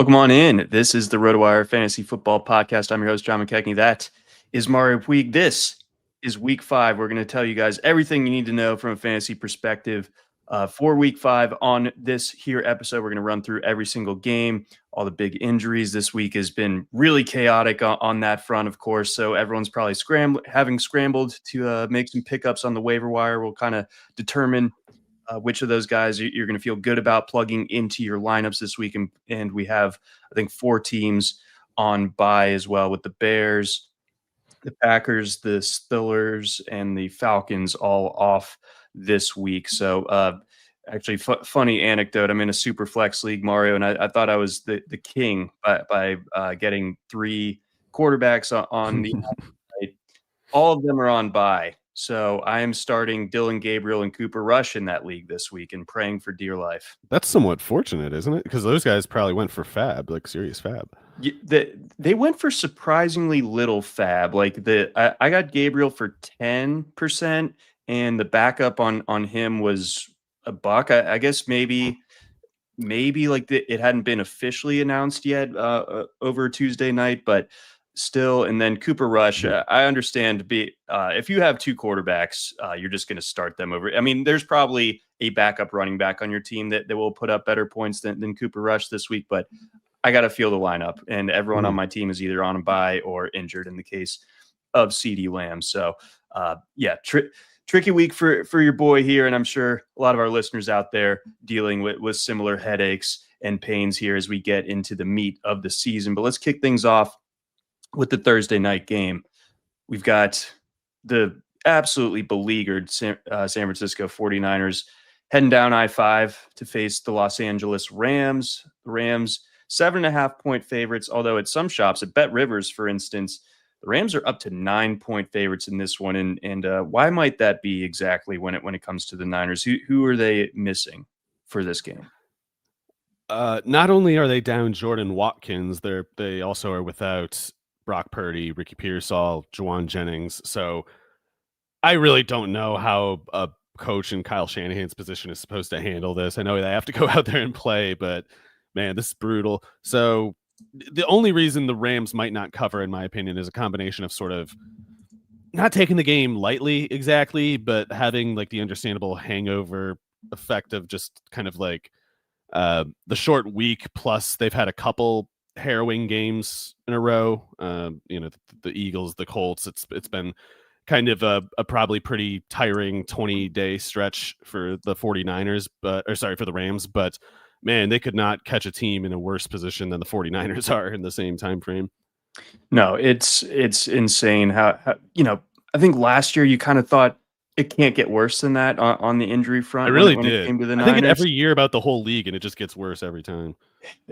Welcome on in. This is the RotoWire Fantasy Football Podcast. I'm your host, John McKechnie. That is Mario Puig. This is Week 5. We're going to tell you guys everything you need to know from a fantasy perspective for Week 5. On this here episode, we're going to run through every single game, all the big injuries. This week has been really chaotic on that front, of course. So everyone's probably having scrambled to make some pickups on the waiver wire. We'll kind of determine which of those guys you're going to feel good about plugging into your lineups this week. And we have, I think, 4 teams on bye as well, with the Bears, the Packers, the Steelers, and the Falcons all off this week. So actually, funny anecdote. I'm in a super flex league, Mario, and I thought I was the king by getting 3 quarterbacks on the right. All of them are on bye. So I am starting Dillon Gabriel and Cooper Rush in that league this week and praying for dear life. That's somewhat fortunate, isn't it? Because those guys probably went for fab, like serious fab. They went for surprisingly little fab. Like I got Gabriel for 10%, and the backup on him was $1. I guess maybe like it hadn't been officially announced yet over Tuesday night, but still. And then Cooper Rush, I understand if you have 2 quarterbacks, you're just going to start them over. I mean, there's probably a backup running back on your team that will put up better points than Cooper Rush this week, but I got to feel the lineup, and everyone on my team is either on a bye or injured in the case of CeeDee Lamb. So tricky week for your boy here, and I'm sure a lot of our listeners out there dealing with similar headaches and pains here as we get into the meat of the season. But let's kick things off with the Thursday night game. We've got the absolutely beleaguered San Francisco 49ers heading down I-5 to face the Los Angeles Rams. The Rams, 7.5-point favorites, although at some shops, at Bet Rivers, for instance, the Rams are up to 9-point favorites in this one. And why might that be exactly when it comes to the Niners? Who are they missing for this game? Not only are they down Jordan Watkins, they also are without Brock Purdy, Ricky Pearsall, Juwan Jennings. So I really don't know how a coach in Kyle Shanahan's position is supposed to handle this. I know they have to go out there and play, but man, this is brutal. So the only reason the Rams might not cover, in my opinion, is a combination of sort of not taking the game lightly exactly, but having like the understandable hangover effect of just kind of like the short week, plus they've had a couple harrowing games in a row. The Eagles, the Colts, it's been kind of a probably pretty tiring 20-day stretch for the 49ers, for the Rams, but man, they could not catch a team in a worse position than the 49ers are in the same time frame. No, it's insane how I think last year you kind of thought it can't get worse than that on the injury front. It really when did. It came to the I Niners. think every year about the whole league, and it just gets worse every time.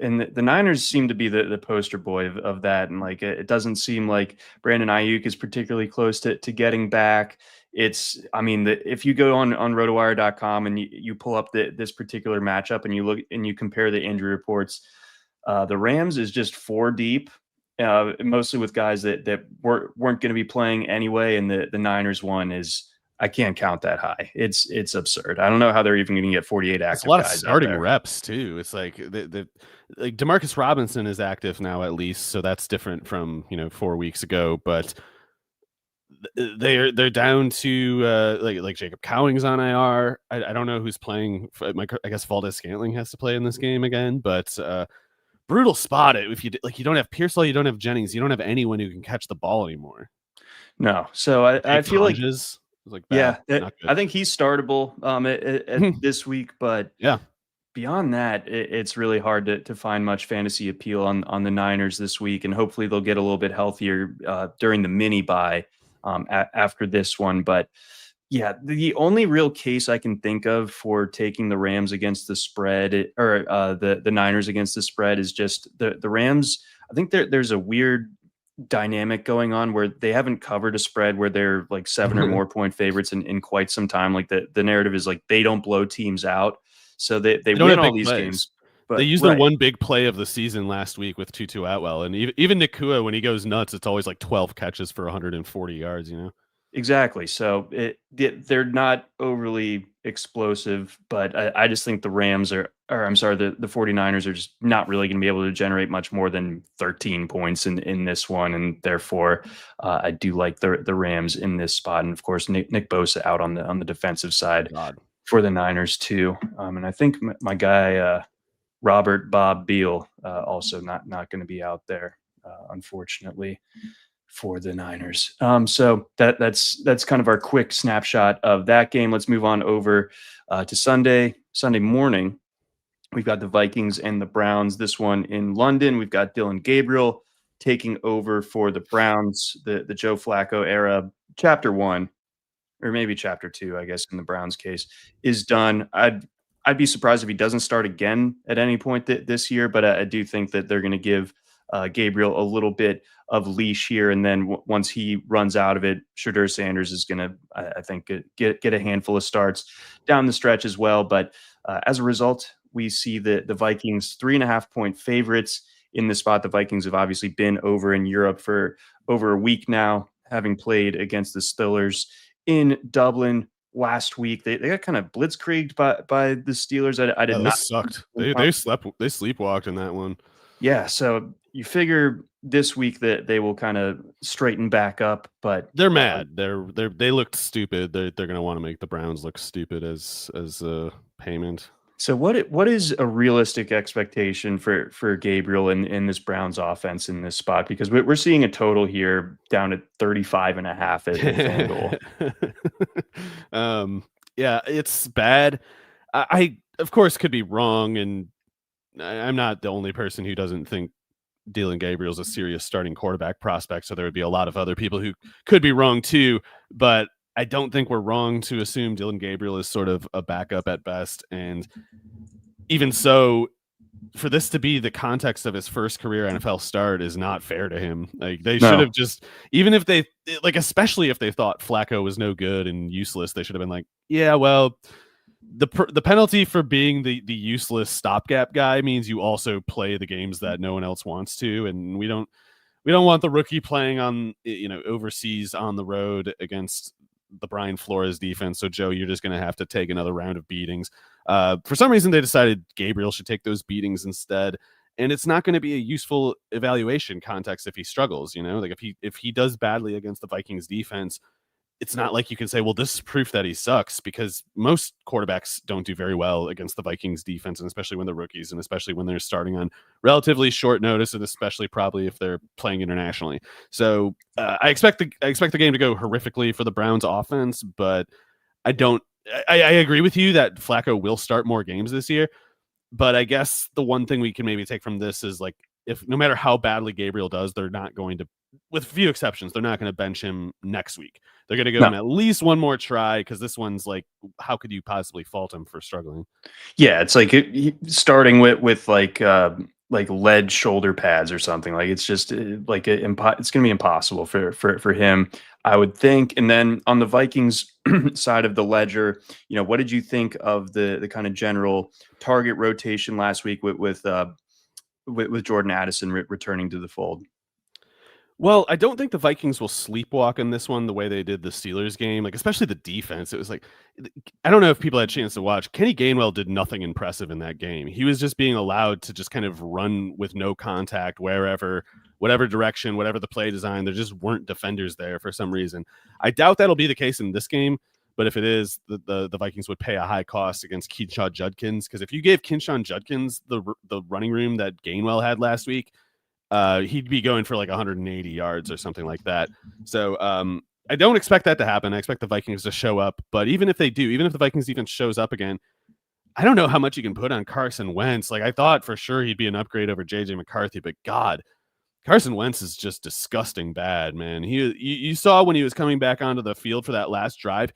And the Niners seem to be the poster boy of that. And like, it doesn't seem like Brandon Ayuk is particularly close to getting back. If you go on rotowire.com and you pull up this particular matchup and you look and you compare the injury reports, the Rams is just 4 deep, mostly with guys that weren't going to be playing anyway. And the Niners one is, I can't count that high. It's absurd. I don't know how they're even going to get 48 active. It's a lot guys of starting reps too. It's like like Demarcus Robinson is active now at least, so that's different from 4 weeks ago. But they're down to like Jacob Cowing's on IR. I don't know who's playing. I guess Valdez-Scantling has to play in this game again. But brutal spot. If you don't have Pearsall, you don't have Jennings, you don't have anyone who can catch the ball anymore. No, so I feel like. I think he's startable at this week, but beyond that, it's really hard to find much fantasy appeal on the Niners this week, and hopefully they'll get a little bit healthier during the mini bye after this one. But yeah, the only real case I can think of for taking the Rams against the spread or the Niners against the spread is just the Rams. I think there's a weird dynamic going on where they haven't covered a spread where they're like 7 or more point favorites in quite some time. Like the narrative is like they don't blow teams out, so they win all these games. But they used their one big play of the season last week with Tutu Atwell, and even Nakua, when he goes nuts, it's always like 12 catches for 140 yards. Exactly. So they're not overly explosive, but I just think the Rams or I'm sorry, the 49ers are just not really going to be able to generate much more than 13 points in this one. And therefore, I do like the Rams in this spot. And of course, Nick Bosa out on the defensive side God. for the Niners too. And I think my guy, Robert Bob Beal, also not going to be out there, unfortunately, for the Niners. So that's kind of our quick snapshot of that game. Let's move on over to Sunday morning. We've got the Vikings and the Browns. This one in London. We've got Dylan Gabriel taking over for the Browns. The Joe Flacco era, chapter one, or maybe chapter two, I guess, in the Browns case, is done. I'd be surprised if he doesn't start again at any point this year, but I do think that they're going to give Gabriel a little bit of leash here, and then once he runs out of it, Shadur Sanders is going to, I think, get a handful of starts down the stretch as well. But as a result, we see the Vikings 3.5-point favorites in the spot. The Vikings have obviously been over in Europe for over a week now, having played against the Steelers in Dublin last week. They got kind of blitzkrieged by the Steelers. I did Oh, not. this sucked. They sleepwalked in that one. Yeah, so you figure this week that they will kind of straighten back up, but They're mad. They looked stupid. They're gonna want to make the Browns look stupid as a payment. so what is a realistic expectation for Gabriel in this Browns offense in this spot? Because we're seeing a total here down at 35.5 at FanDuel. Yeah, it's bad. I of course could be wrong, and I'm not the only person who doesn't think Dylan Gabriel's a serious starting quarterback prospect. So there would be a lot of other people who could be wrong too. But I don't think we're wrong to assume Dylan Gabriel is sort of a backup at best. And even so, for this to be the context of his first career NFL start is not fair to him. Like they should have just, even if they like, especially if they thought Flacco was no good and useless, they should have been like, yeah, well, the penalty for being the useless stopgap guy means you also play the games that no one else wants to, and we don't want the rookie playing on overseas on the road against the Brian Flores defense. So Joe, you're just going to have to take another round of beatings. For some reason, they decided Gabriel should take those beatings instead, and it's not going to be a useful evaluation context if he struggles. Like if he does badly against the Vikings defense, it's not like you can say, well, this is proof that he sucks, because most quarterbacks don't do very well against the Vikings defense, and especially when they're rookies, and especially when they're starting on relatively short notice, and especially probably if they're playing internationally. So I expect the game to go horrifically for the Browns offense, but I agree with you that Flacco will start more games this year. But I guess the one thing we can maybe take from this is, like, if no matter how badly Gabriel does, they're not going to, with few exceptions, they're not going to bench him next week. They're going to give him at least one more try, because this one's like, how could you possibly fault him for struggling? Yeah, it's like starting with like lead shoulder pads or something. Like it's just like it's going to be impossible for him, I would think. And then on the Vikings side of the ledger, what did you think of the kind of general target rotation last week with Jordan Addison returning to the fold? Well, I don't think the Vikings will sleepwalk in this one the way they did the Steelers game, like especially the defense. It was like, I don't know if people had a chance to watch. Kenny Gainwell did nothing impressive in that game. He was just being allowed to just kind of run with no contact wherever, whatever direction, whatever the play design. There just weren't defenders there for some reason. I doubt that'll be the case in this game, but if it is, the Vikings would pay a high cost against Keyshawn Judkins, because if you gave Keyshawn Judkins the running room that Gainwell had last week, he'd be going for like 180 yards or something like that. So I don't expect that to happen. I expect the Vikings to show up. But even if they do, even if the Vikings defense shows up again, I don't know how much you can put on Carson Wentz. Like, I thought for sure he'd be an upgrade over JJ McCarthy, but God, Carson Wentz is just disgusting bad, man. You saw when he was coming back onto the field for that last drive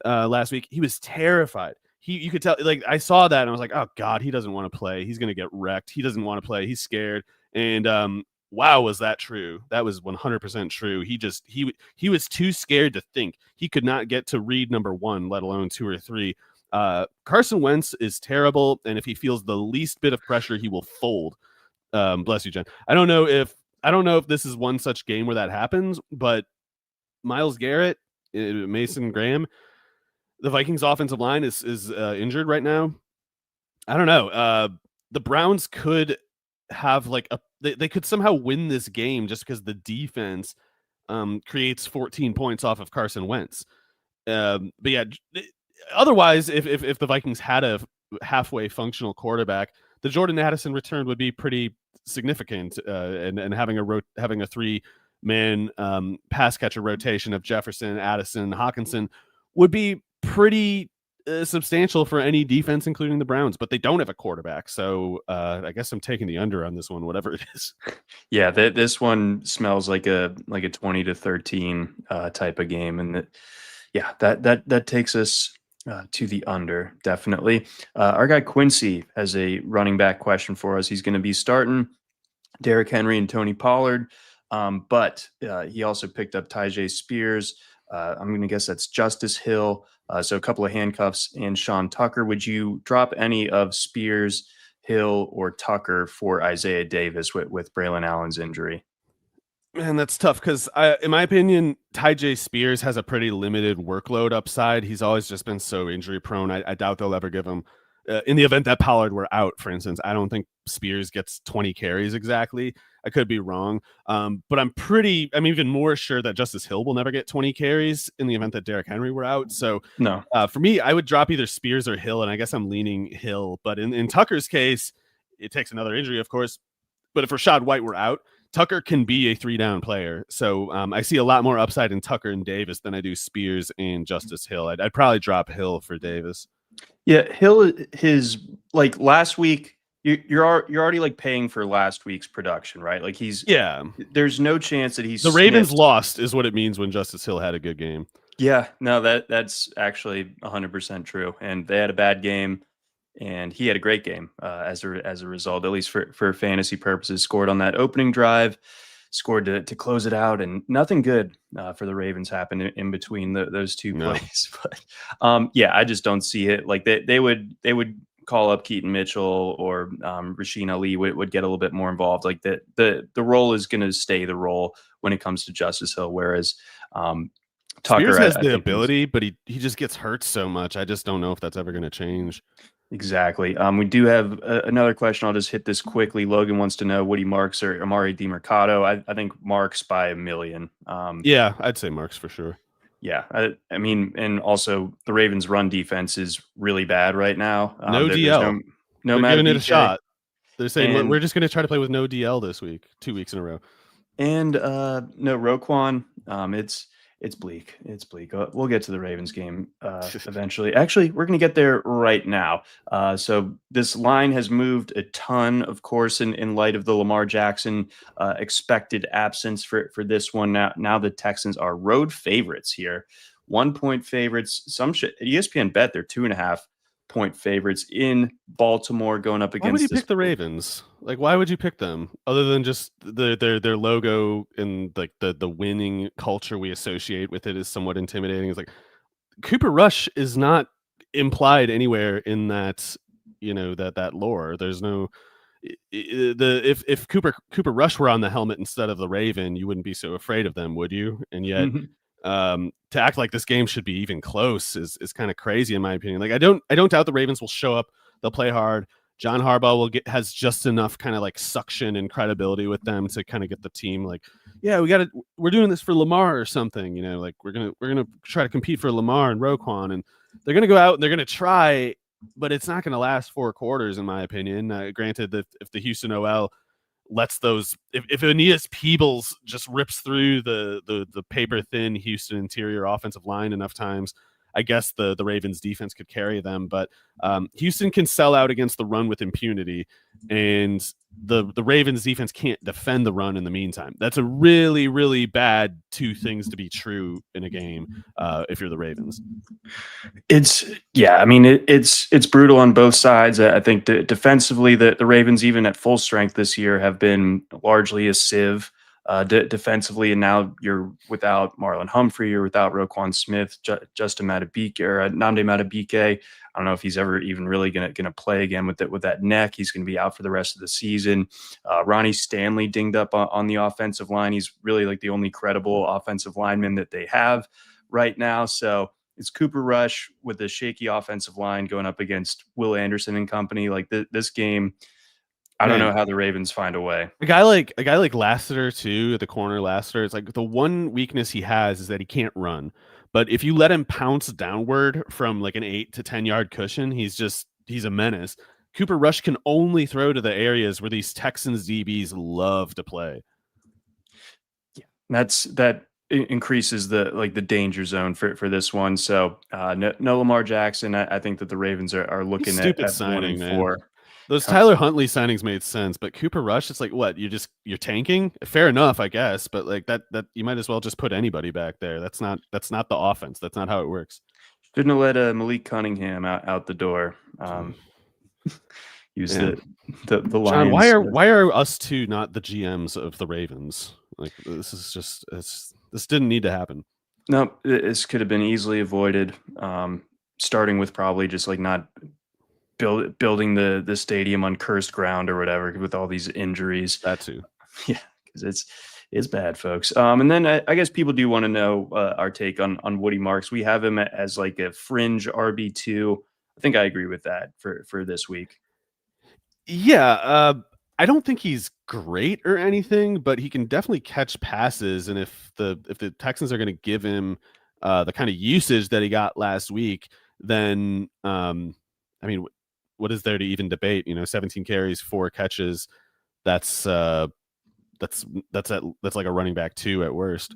last week, he was terrified. You could tell, like, I saw that and I was like, oh God, he doesn't want to play. He's going to get wrecked. He doesn't want to play. He's scared. And wow, was that true? That was 100% true. He was too scared to think. He could not get to read number one, let alone two or three. Carson Wentz is terrible, and if he feels the least bit of pressure, he will fold. Bless you, Jen. I don't know if this is one such game where that happens, but Myles Garrett, Mason Graham. The Vikings offensive line is injured right now. I don't know. The Browns could have like they could somehow win this game just because the defense creates 14 points off of Carson Wentz. But yeah, otherwise, if the Vikings had a halfway functional quarterback, the Jordan Addison return would be pretty significant. And having a 3-man pass catcher rotation of Jefferson, Addison, Hawkinson would be pretty substantial for any defense, including the Browns. But they don't have a quarterback, so I guess I'm taking the under on this one, whatever it is. Yeah, this one smells like a 20-13 type of game, and that takes us to the under, definitely. Our guy Quincy has a running back question for us. He's going to be starting Derrick Henry and Tony Pollard, but he also picked up Tyjae Spears. I'm going to guess that's Justice Hill. So a couple of handcuffs and Sean Tucker. Would you drop any of Spears, Hill, or Tucker for Isaiah Davis with Braylon Allen's injury? Man, that's tough because, in my opinion, Tyjae Spears has a pretty limited workload upside. He's always just been so injury prone. I doubt they'll ever give him, in the event that Pollard were out, for instance, I don't think Spears gets 20 carries exactly. I could be wrong. But I'm even more sure that Justice Hill will never get 20 carries in the event that Derrick Henry were out. So No. For me, I would drop either Spears or Hill, and I guess I'm leaning Hill. But in Tucker's case, it takes another injury, of course. But if Rachaad White were out, Tucker can be a 3-down player. So I see a lot more upside in Tucker and Davis than I do Spears and Justice Hill. I'd probably drop Hill for Davis. Yeah, Hill, his like last week, you're already like paying for last week's production, right? Like there's no chance that he's the Ravens lost is what it means when Justice Hill had a good game. Yeah, no, that's actually 100% true. And they had a bad game, and he had a great game as a result, at least for fantasy purposes. Scored on that opening drive, scored to close it out, and nothing good for the Ravens happened in between those two plays. But yeah, I just don't see it. Like they would call up Keaton Mitchell or Rasheen Ali would get a little bit more involved. Like the role is going to stay the role when it comes to Justice Hill, whereas Tucker Spears has the ability, but he just gets hurt so much. I just don't know if that's ever going to change. Exactly. We do have another question. I'll just hit this quickly. Logan wants to know Woody Marks or Amari DiMercato. I think Marks by a million. Yeah, I'd say Marks for sure. Yeah, I mean, and also the Ravens' run defense is really bad right now. No DL. No They're giving it a shot. They're saying we're just going to try to play with no DL this week, 2 weeks in a row. And no Roquan. It's bleak. It's bleak. We'll get to the Ravens game eventually. Actually, we're going to get there right now. So this line has moved a ton, of course, in light of the Lamar Jackson expected absence for this one. Now the Texans are road favorites here. 1 point favorites. ESPN bet they're 2.5-point favorites in Baltimore going up against. Why would you pick the Ravens? Like, why would you pick them other than just their logo and like the winning culture we associate with it is somewhat intimidating? It's like Cooper Rush is not implied anywhere in that, that lore. There's no if Cooper Rush were on the helmet instead of the Raven, you wouldn't be so afraid of them, would you? And yet to act like this game should be even close is kind of crazy in my opinion. Like I don't doubt the Ravens will show up. They'll play hard. John Harbaugh has just enough kind of like suction and credibility with them to kind of get the team like, yeah, we're doing this for Lamar or something, like we're gonna try to compete for Lamar and Roquan, and they're gonna go out and they're gonna try, but it's not gonna last 4 quarters in my opinion. Granted that if the Houston OL lets those, if Aeneas Peebles just rips through the paper thin Houston interior offensive line enough times, I guess the Ravens defense could carry them, but Houston can sell out against the run with impunity, and the Ravens defense can't defend the run in the meantime. That's a really, really bad 2 things to be true in a game if you're the Ravens. It's brutal on both sides. I think defensively, the Ravens, even at full strength this year, have been largely a sieve. Defensively, and now you're without Marlon Humphrey, you're without Roquan Smith, Justin Madubuike or Nnamdi Madubuike. I don't know if he's ever even really gonna play again with that neck. He's going to be out for the rest of the season. Ronnie Stanley dinged up on the offensive line. He's really like the only credible offensive lineman that they have. right now. So it's Cooper Rush with a shaky offensive line going up against Will Anderson and company. Like this game, I don't Man, know how the Ravens find a way. a guy like Lassiter too, the corner Lassiter. It's like the one weakness he has is that he can't run. But if you let him pounce downward from like an 8 to 10 yard cushion, he's a menace. Cooper Rush can only throw to the areas where these Texans DBs love to play. Yeah, that increases the danger zone for this one. So no Lamar Jackson. I think that the Ravens are looking Stupid at 1 signing, and man. 4. Those Tyler Huntley signings made sense, but Cooper Rush, it's like, what, you're tanking? Fair enough, I guess, but like that you might as well just put anybody back there. That's not the offense. That's not how it works. Shouldn't have let Malik Cunningham out the door. Use Man. the Lions. John, why are us two not the GMs of the Ravens? Like this didn't need to happen. No, this could have been easily avoided. Starting with probably just like not building the stadium on cursed ground or whatever with all these injuries. That too. Yeah, because it's bad, folks. And then I guess people do want to know our take on Woody Marks. We have him as like a fringe RB2. I think I agree with that for this week. Yeah, I don't think he's great or anything, but he can definitely catch passes. And if the Texans are going to give him the kind of usage that he got last week, then I mean, what is there to even debate? 17 carries, 4 catches. That's like a running back 2 at worst.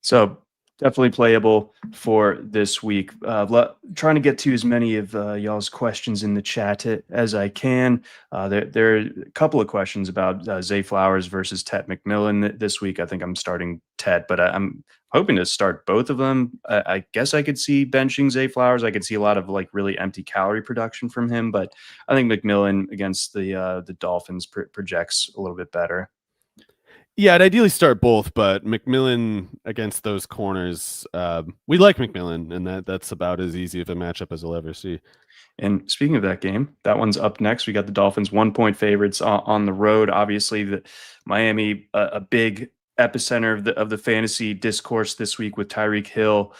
So definitely playable for this week. Trying to get to as many of y'all's questions in the chat as I can. There are a couple of questions about Zay Flowers versus Tet McMillan this week. I think I'm starting Tet, but I'm hoping to start both of them. I guess I could see benching Zay Flowers. I could see a lot of like really empty calorie production from him, but I think McMillan against the Dolphins projects a little bit better. Yeah, I'd ideally start both, but McMillan against those corners, we like McMillan, and that's about as easy of a matchup as I'll ever see. And speaking of that game, that one's up next. We got the Dolphins 1-point favorites on the road. Obviously, the Miami, a big epicenter of the fantasy discourse this week with Tyreek Hill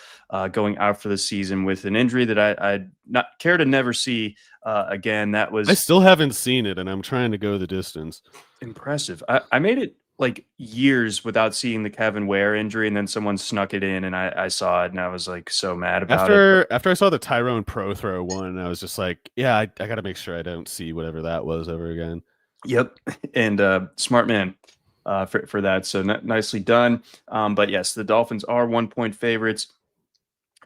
going out for the season with an injury that I'd not care to never see again. That was I still haven't seen it, and I'm trying to go the distance. Impressive. I made it like years without seeing the Kevin Ware injury, and then someone snuck it in, and I saw it, and I was like so mad about it. After I saw the Tyrone Pro throw one, I was just like, yeah, I got to make sure I don't see whatever that was ever again. Yep, and smart man for that. So nicely done. But yes, the Dolphins are 1-point favorites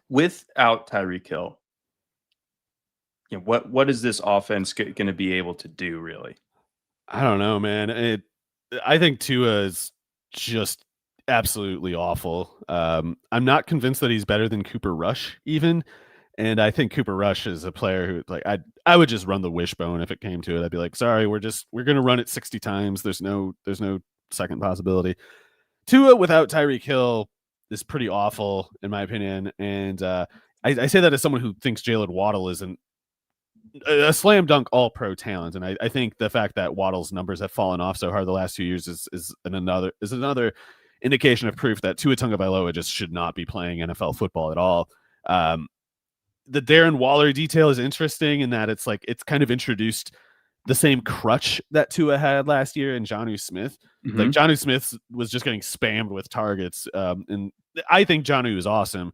without Tyreek Hill. What is this offense going to be able to do, really? I don't know, man. I think Tua is just absolutely awful. I'm not convinced that he's better than Cooper Rush even. And I think Cooper Rush is a player who like I would just run the wishbone if it came to it. I'd be like, sorry, we're going to run it 60 times. There's no second possibility. Tua without Tyreek Hill is pretty awful in my opinion. And I say that as someone who thinks Jalen Waddle isn't a slam dunk all pro talent. And I think the fact that Waddle's numbers have fallen off so hard the last 2 years is another indication of proof that Tua Tagovailoa just should not be playing NFL football at all. The Darren Waller detail is interesting in that it's kind of introduced the same crutch that Tua had last year in Jonnu Smith. Mm-hmm. Like Jonnu Smith was just getting spammed with targets. And I think Jonnu is awesome.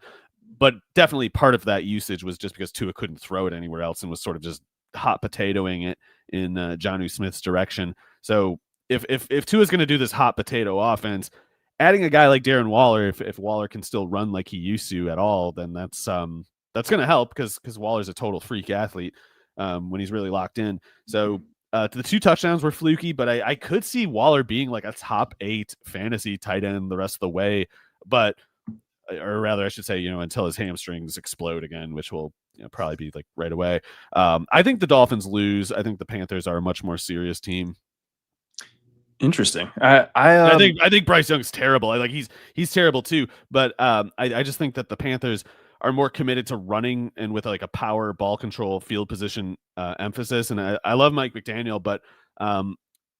But definitely part of that usage was just because Tua couldn't throw it anywhere else and was sort of just hot potatoing it in Jonnu Smith's direction. So if Tua is going to do this hot potato offense, adding a guy like Darren Waller, if Waller can still run like he used to at all, then that's going to help because Waller's a total freak athlete when he's really locked in. So the 2 touchdowns were fluky, but I could see Waller being like a top 8 fantasy tight end the rest of the way. But or rather I should say, until his hamstrings explode again, which will probably be like right away. I think the Dolphins lose. I think the Panthers are a much more serious team. Interesting. I think Bryce Young's terrible. He's terrible too, but I just think that the Panthers are more committed to running and with like a power ball control field position emphasis. And I love Mike McDaniel, but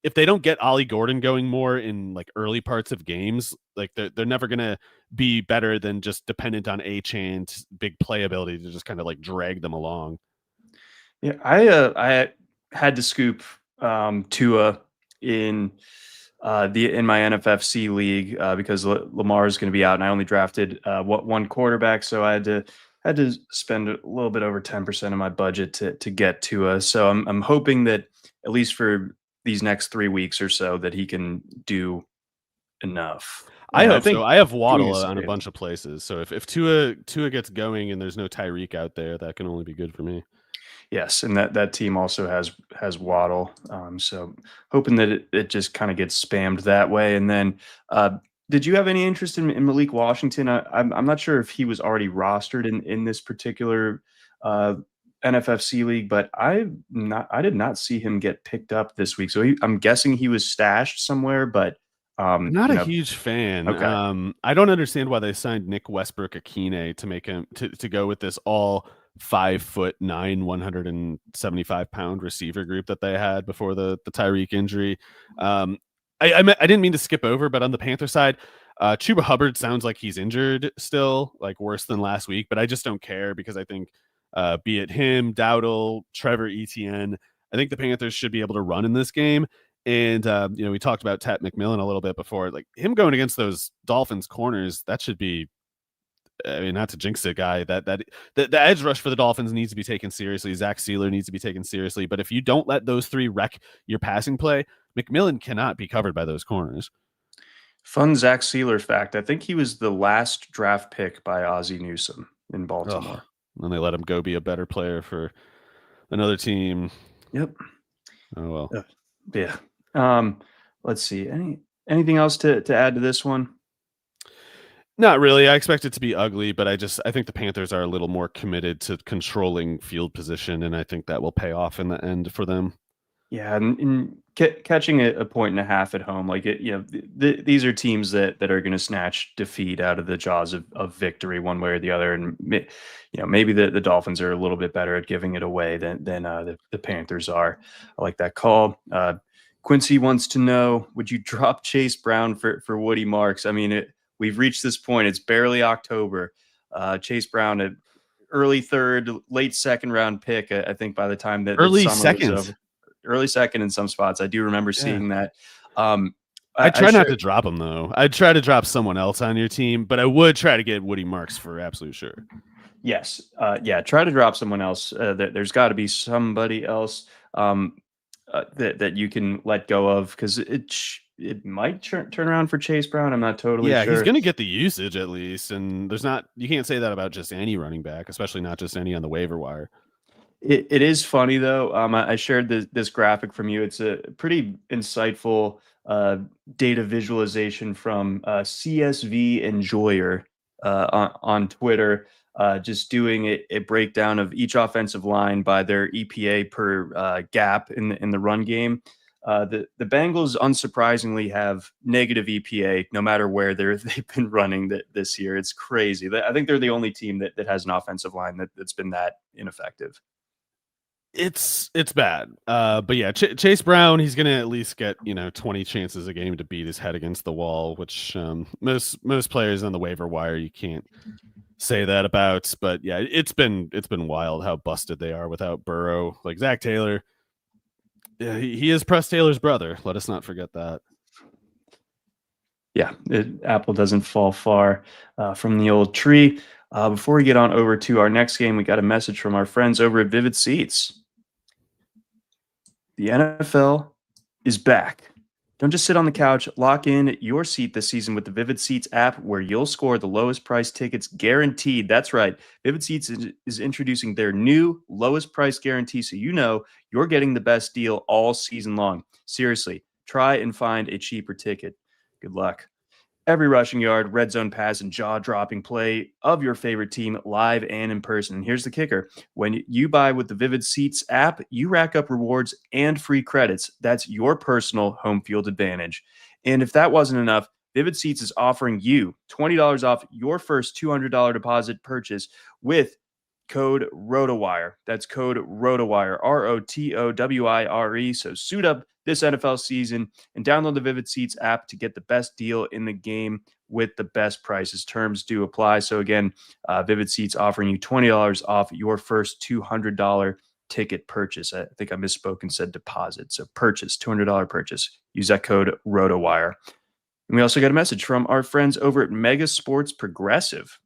if they don't get Ollie Gordon going more in like early parts of games, like they're never gonna be better than just dependent on Achane big playability to just kind of like drag them along. Yeah, I had to scoop Tua in in my NFFC league because Lamar is going to be out, and I only drafted one quarterback, so I had to spend a little bit over 10% of my budget to get Tua. So I'm hoping that at least for these next 3 weeks or so that he can do enough. I And I hope so. think I have doing Waddle is on a safe. bunch of places, so if Tua gets going and there's no Tyreek out there, that can only be good for me. Yes, and that team also has Waddle. So hoping that it just kind of gets spammed that way. And then, did you have any interest in Malik Washington? I'm not sure if he was already rostered in this particular NFFC league, but I did not see him get picked up this week. So I'm guessing he was stashed somewhere. But I'm not you a know, huge fan. okay. I don't understand why they signed Nick Westbrook-Akine to make him to go with this all 5'9", 175-pound receiver group that they had before the Tyreek injury. I didn't mean to skip over, but on the Panther side, Chuba Hubbard sounds like he's injured still, like worse than last week. But I just don't care because I think, be it him, Dowdle, Trevor Etienne, I think the Panthers should be able to run in this game. And we talked about Tat McMillan a little bit before. Like him going against those Dolphins corners, that should be. I mean, not to jinx it, guy. The edge rush for the Dolphins needs to be taken seriously. Zach Sealer needs to be taken seriously. But if you don't let those three wreck your passing play, McMillan cannot be covered by those corners. Fun Zach Sealer fact: I think he was the last draft pick by Ozzie Newsome in Ugh. Baltimore. And they let him go be a better player for another team. Yep. Oh well. Yeah. Let's see. Anything else to add to this one? Not really. I expect it to be ugly, but I think the Panthers are a little more committed to controlling field position, and I think that will pay off in the end for them. Yeah, and catching a point and a half at home, like these are teams that are going to snatch defeat out of the jaws of victory one way or the other, and maybe the Dolphins are a little bit better at giving it away than the Panthers are. I like that call. Quincy wants to know: would you drop Chase Brown for Woody Marks? I mean, we've reached this point. It's barely October. Chase Brown, an early third, late second round pick. I think by the time that Early summer was second. over. Early second in some spots. I do remember seeing that. I try not to drop him though. I'd try to drop someone else on your team, but I would try to get Woody Marks for absolute sure. Yes. Yeah. Try to drop someone else. There's got to be somebody else that you can let go of because it might turn around for Chase Brown. I'm not totally sure. He's going to get the usage at least, and you can't say that about just any running back, especially not just any on the waiver wire. It is funny though. I shared this graphic from you. It's a pretty insightful data visualization from CSV Enjoyer on Twitter, just doing a breakdown of each offensive line by their EPA per gap in the run game. The Bengals unsurprisingly have negative EPA no matter where they've been running this year. It's crazy. I think they're the only team that has an offensive line that's been that ineffective. It's bad. But yeah, Chase Brown, he's going to at least get, 20 chances a game to beat his head against the wall, which most players on the waiver wire, you can't say that about. But yeah, it's been wild how busted they are without Burrow. Like Zach Taylor, yeah, he is Press Taylor's brother. Let us not forget that. Yeah, apple doesn't fall far from the old tree. Before we get on over to our next game, we got a message from our friends over at Vivid Seats. The NFL is back. Don't just sit on the couch. Lock in your seat this season with the Vivid Seats app, where you'll score the lowest price tickets guaranteed. That's right. Vivid Seats is introducing their new lowest price guarantee, so you're getting the best deal all season long. Seriously, try and find a cheaper ticket. Good luck. Every rushing yard, red zone pass, and jaw-dropping play of your favorite team live and in person. And here's the kicker. When you buy with the Vivid Seats app, you rack up rewards and free credits. That's your personal home field advantage. And if that wasn't enough, Vivid Seats is offering you $20 off your first $200 deposit purchase with code ROTOWIRE. That's code ROTOWIRE, ROTOWIRE. So suit up this NFL season, and download the Vivid Seats app to get the best deal in the game with the best prices. Terms do apply. So again, Vivid Seats offering you $20 off your first $200 ticket purchase. I think I misspoke and said deposit. So purchase, $200 purchase. Use that code ROTOWIRE. And we also got a message from our friends over at Mega Sports Progressive.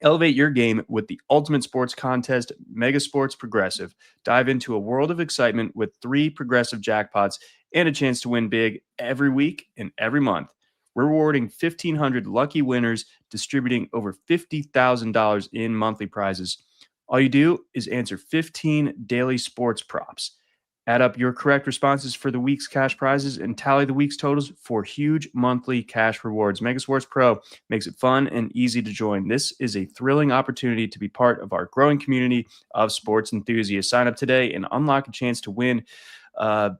Elevate your game with the ultimate sports contest, Mega Sports Progressive. Dive into a world of excitement with 3 progressive jackpots and a chance to win big every week and every month. We're rewarding 1,500 lucky winners, distributing over $50,000 in monthly prizes. All you do is answer 15 daily sports props. Add up your correct responses for the week's cash prizes and tally the week's totals for huge monthly cash rewards. Megasports Pro makes it fun and easy to join. This is a thrilling opportunity to be part of our growing community of sports enthusiasts. Sign up today and unlock a chance to win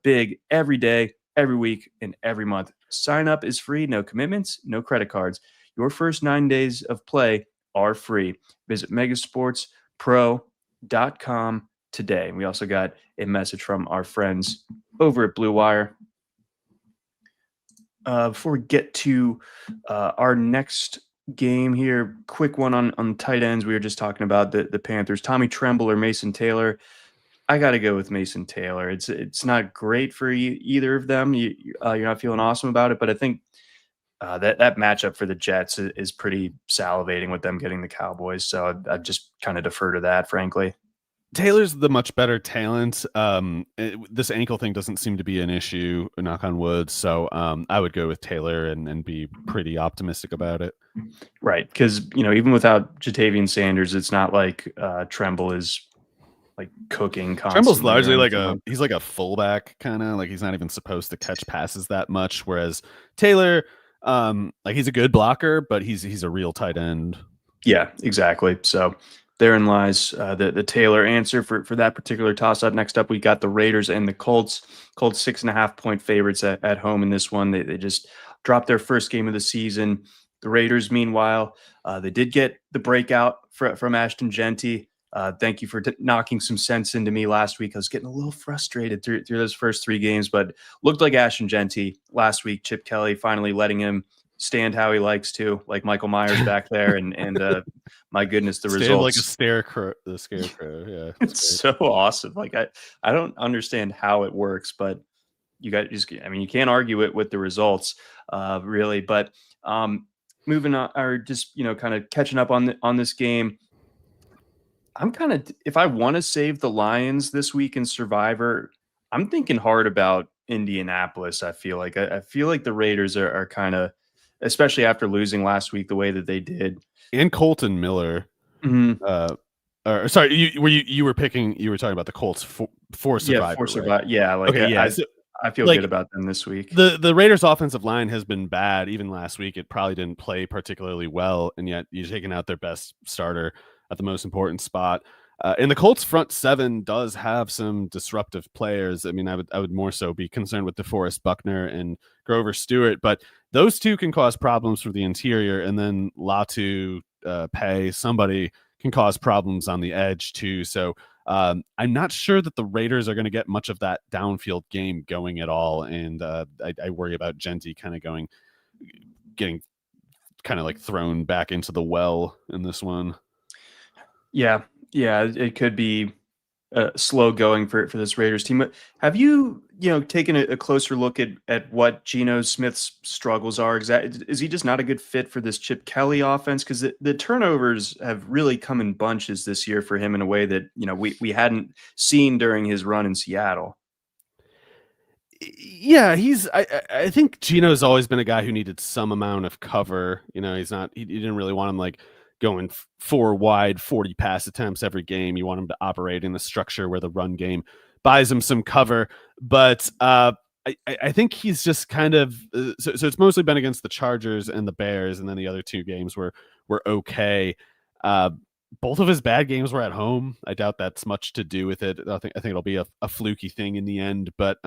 big every day, every week, and every month. Sign up is free, no commitments, no credit cards. Your first 9 days of play are free. Visit megasportspro.com today. We also got a message from our friends over at Blue Wire. Before we get to our next game here, quick one on tight ends. We were just talking about the Panthers. Tommy Tremble or Mason Taylor. I got to go with Mason Taylor. It's not great for either of them. You're not feeling awesome about it, but I think that matchup for the Jets is pretty salivating with them getting the Cowboys. So I'd just kind of defer to that, frankly. Taylor's the much better talent. This ankle thing doesn't seem to be an issue, knock on wood. So I would go with Taylor and be pretty optimistic about it. Right. Because, even without Jatavian Sanders, it's not like Tremble is like cooking constantly. Tremble's largely he's like a fullback kind of, like he's not even supposed to catch passes that much. Whereas Taylor, he's a good blocker, but he's a real tight end. Yeah, exactly. So therein lies the Taylor answer for that particular toss-up. Next up, we got the Raiders and the Colts. Colts 6.5-point favorites at home in this one. They just dropped their first game of the season. The Raiders, meanwhile, they did get the breakout from Ashton Genty. Thank you for knocking some sense into me last week. I was getting a little frustrated through those first 3 games, but looked like Ashton Genty last week. Chip Kelly finally letting him stand how he likes to, like Michael Myers back there, and my goodness, the results like a scarecrow. The scarecrow, yeah, it's so awesome. Like I don't understand how it works, but you can't argue it with the results, really. But moving on, or just kind of catching up on this game. I'm kind of, if I want to save the Lions this week in Survivor, I'm thinking hard about Indianapolis. I feel like the Raiders are kind of, especially after losing last week the way that they did. And Colton Miller. Mm-hmm. Sorry, you were talking about the Colts for Survivor. Yeah, for Survivor. Right? Yeah, I feel good about them this week. The Raiders' offensive line has been bad. Even last week, it probably didn't play particularly well, and yet you're taking out their best starter at the most important spot. And the Colts front 7 does have some disruptive players. I mean, I would more so be concerned with DeForest Buckner and Grover Stewart, but those two can cause problems for the interior, and then Latu, Pay, somebody can cause problems on the edge too. So I'm not sure that the Raiders are going to get much of that downfield game going at all, and I worry about Genty kind of getting kind of like thrown back into the well in this one. Yeah, it could be slow going for this Raiders team. Have you taken a closer look at what Geno Smith's struggles are? Is he just not a good fit for this Chip Kelly offense? Because the turnovers have really come in bunches this year for him in a way that we hadn't seen during his run in Seattle. Yeah, I think Geno's always been a guy who needed some amount of cover. He didn't really want him like going 4 wide, 40 pass attempts every game. You want him to operate in a structure where the run game buys him some cover. But I think he's just kind of so it's mostly been against the Chargers and the Bears, and then the other 2 games were okay. Both of his bad games were at home. I doubt that's much to do with it. I think it'll be a fluky thing in the end, but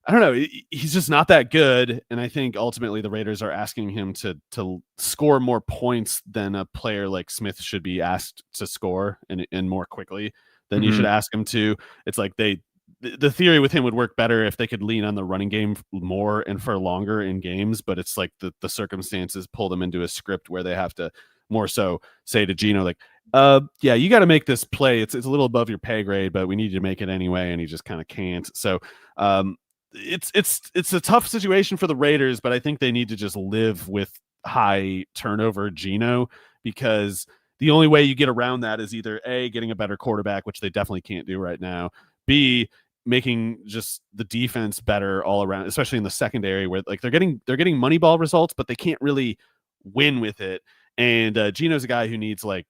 I don't know. He's just not that good, and I think ultimately the Raiders are asking him to score more points than a player like Smith should be asked to score, and more quickly than you should ask him to. It's like they the theory with him would work better if they could lean on the running game more and for longer in games, but it's like the circumstances pull them into a script where they have to more so say to Geno, like, yeah, you got to make this play. It's a little above your pay grade, but we need you to make it anyway. And he just kind of can't. So it's a tough situation for the Raiders, but I think they need to just live with high turnover Geno, because the only way you get around that is either A, getting a better quarterback, which they definitely can't do right now, B, making just the defense better all around, especially in the secondary, where like they're getting Moneyball results, but they can't really win with it. And Geno's a guy who needs like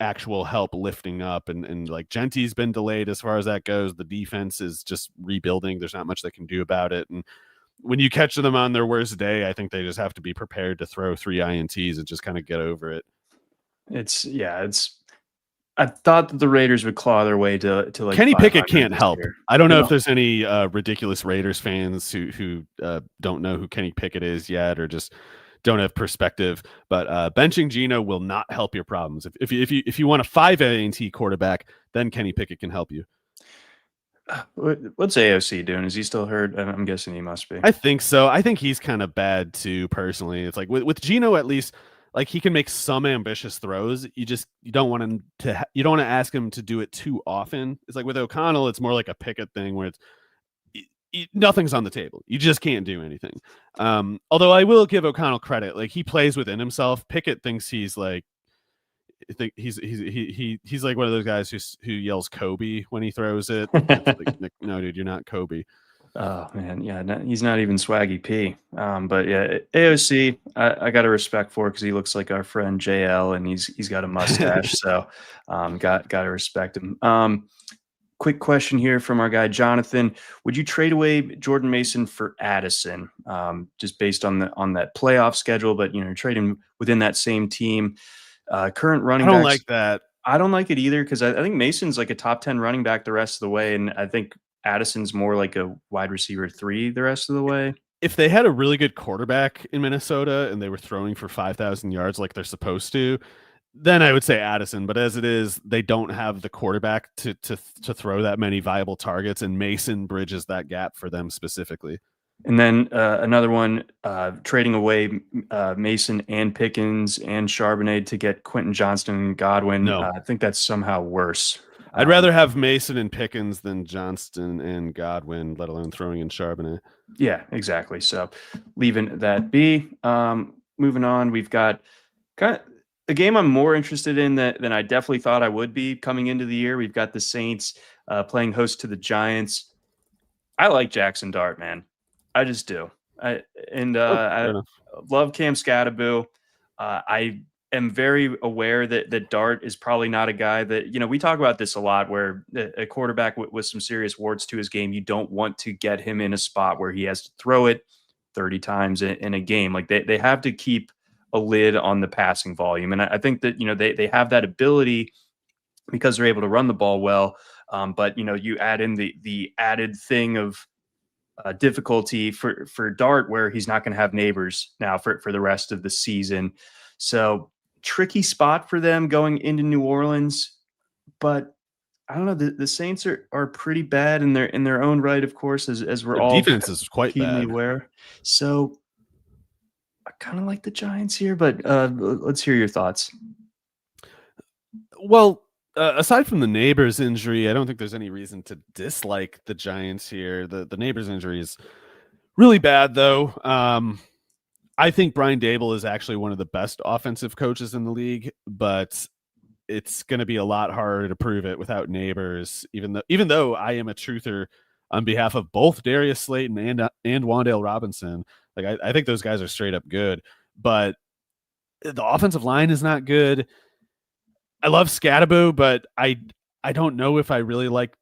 actual help lifting up, and like Gentry's been delayed as far as that goes. The defense is just rebuilding. There's not much they can do about it. And when you catch them on their worst day, I think they just have to be prepared to throw 3 INTs and just kind of get over it. I thought that the Raiders would claw their way to like Kenny Pickett can't help. Year. I don't know if there's any ridiculous Raiders fans who don't know who Kenny Pickett is yet, or just don't have perspective. But benching Geno will not help your problems. If you want a 5 INT quarterback, then Kenny Pickett can help you. What's AOC doing? Is he still hurt? I'm guessing he must be. I think so. I think he's kind of bad too, personally. It's like with Geno, at least, like, he can make some ambitious throws. You don't want him to. You don't want to ask him to do it too often. It's like with O'Connell, it's more like a Pickett thing where it's nothing's on the table. You just can't do anything. Although I will give O'Connell credit. Like, he plays within himself. Pickett thinks he's like. I think he's like one of those guys who yells Kobe when he throws it. Like, no, dude, you're not Kobe. Oh man, yeah, he's not even Swaggy P. But yeah, AOC, I got a respect for, because he looks like our friend JL, and he's got a mustache, so got to respect him. Quick question here from our guy Jonathan: would you trade away Jordan Mason for Addison, just based on that playoff schedule? But trade him within that same team. Current running backs, I don't like that. I don't like it either, because I think Mason's like a top 10 running back the rest of the way, and I think Addison's more like a wide receiver 3 the rest of the way. If they had a really good quarterback in Minnesota and they were throwing for 5,000 yards like they're supposed to, then I would say Addison. But as it is, they don't have the quarterback to throw that many viable targets, and Mason bridges that gap for them specifically. And then another one, trading away Mason and Pickens and Charbonnet to get Quentin Johnston and Godwin. No. I think that's somehow worse. I'd rather have Mason and Pickens than Johnston and Godwin, let alone throwing in Charbonnet. Yeah, exactly. So leaving that be. Moving on, we've got kind of a game I'm more interested in than I definitely thought I would be coming into the year. We've got the Saints playing host to the Giants. I like Jackson Dart, man. I just do. I love Cam Scatterbo. I am very aware that Dart is probably not a guy that, we talk about this a lot, where a quarterback with some serious warts to his game, you don't want to get him in a spot where he has to throw it 30 times in a game. Like, they have to keep a lid on the passing volume. And I think that, they have that ability because they're able to run the ball well. But, you add in the added thing of difficulty for Dart, where he's not going to have neighbors now for the rest of the season. So tricky spot for them going into New Orleans. But I don't know, the Saints are pretty bad in their own right, of course, as we're all defense is quite keenly bad. aware. So I kind of like the Giants here, but let's hear your thoughts. Well, aside from the Neighbors injury, I don't think there's any reason to dislike the Giants here. The Neighbors injury is really bad, though. I think Brian Daboll is actually one of the best offensive coaches in the league, but it's going to be a lot harder to prove it without Neighbors, even though I am a truther on behalf of both Darius Slayton and Wan'Dale Robinson. Like, I think those guys are straight up good, but the offensive line is not good. I love Scatterbo, but I don't know if I really like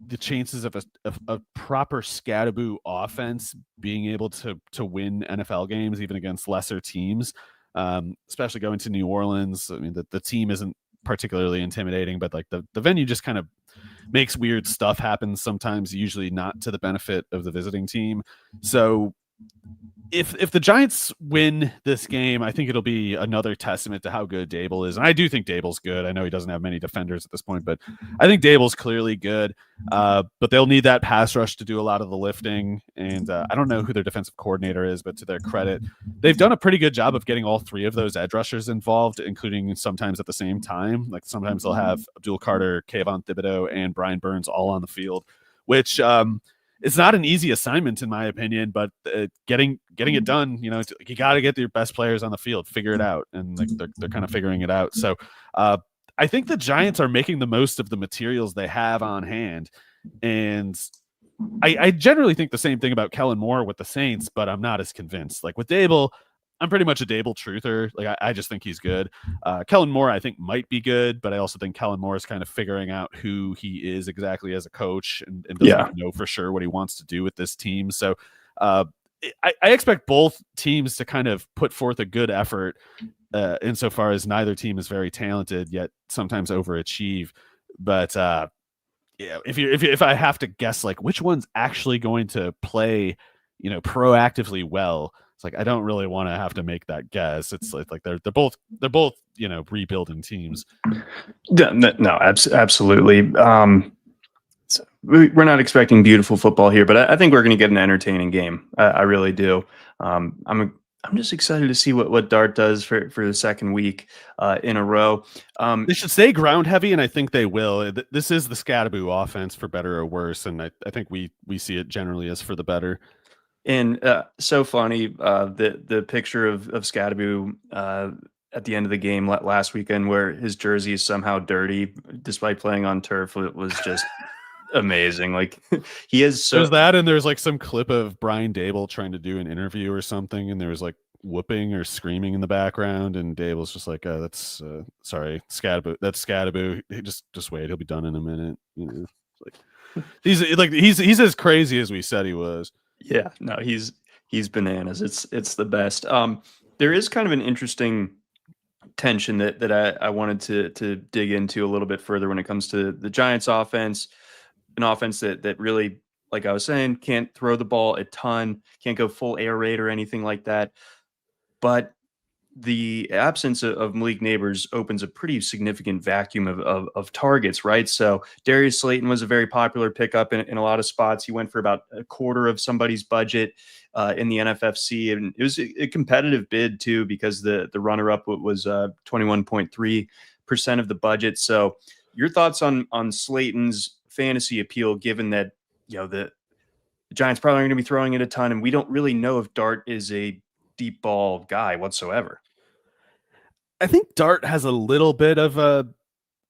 the chances of a proper Scatterbo offense being able to win NFL games, even against lesser teams, especially going to New Orleans. I mean, the team isn't particularly intimidating, but like the venue just kind of makes weird stuff happen sometimes, usually not to the benefit of the visiting team. So if the Giants win this game, I think it'll be another testament to how good Dable is. And I do think Dable's good. I know he doesn't have many defenders at this point, but I think Dable's clearly good. But they'll need that pass rush to do a lot of the lifting. And I don't know who their defensive coordinator is, but to their credit, they've done a pretty good job of getting all three of those edge rushers involved, including sometimes at the same time. Like sometimes they'll have Abdul Carter, Kayvon Thibodeau, and Brian Burns all on the field, which it's not an easy assignment in my opinion, but getting it done, you got to get your best players on the field, figure it out, and they're kind of figuring it out. So I think the Giants are making the most of the materials they have on hand, and I generally think the same thing about Kellen Moore with the Saints, but I'm not as convinced. Like with Dable, I'm pretty much a Dable truther. Like I just think he's good. Kellen Moore, I think, might be good, but I also think Kellen Moore is kind of figuring out who he is exactly as a coach and doesn't know for sure what he wants to do with this team. So I expect both teams to kind of put forth a good effort insofar as neither team is very talented, yet sometimes overachieve. But if I have to guess, like which one's actually going to play, proactively well, like I don't really want to have to make that guess. It's like they're both rebuilding teams. No, absolutely. We're not expecting beautiful football here, but I think we're going to get an entertaining game. I really do. I'm just excited to see what Dart does for the second week in a row. They should stay ground heavy, and I think they will. This is the Scadaboo offense, for better or worse, and I think we see it generally as for the better. And so funny, the picture of Scadaboo at the end of the game last weekend, where his jersey is somehow dirty despite playing on turf, it was just amazing. Like he is so. There's that, and there's like some clip of Brian Dable trying to do an interview or something, and there was like whooping or screaming in the background, and Dable's just like, "That's sorry, Scadaboo. That's Scadaboo. Just wait, he'll be done in a minute." He's as crazy as we said he was. Yeah, no, he's bananas. It's the best. There is kind of an interesting tension that I wanted to dig into a little bit further when it comes to the Giants offense, an offense that really, like I was saying, can't throw the ball a ton, can't go full air raid or anything like that. But the absence of Malik Neighbors opens a pretty significant vacuum of targets, right? So Darius Slayton was a very popular pickup in a lot of spots. He went for about a quarter of somebody's budget in the NFFC, and it was a competitive bid too, because the runner-up was 21.3% of the budget. So your thoughts on Slayton's fantasy appeal, given that the Giants probably aren't going to be throwing it a ton, and we don't really know if Dart is a deep ball guy whatsoever. I think Dart has a little bit of a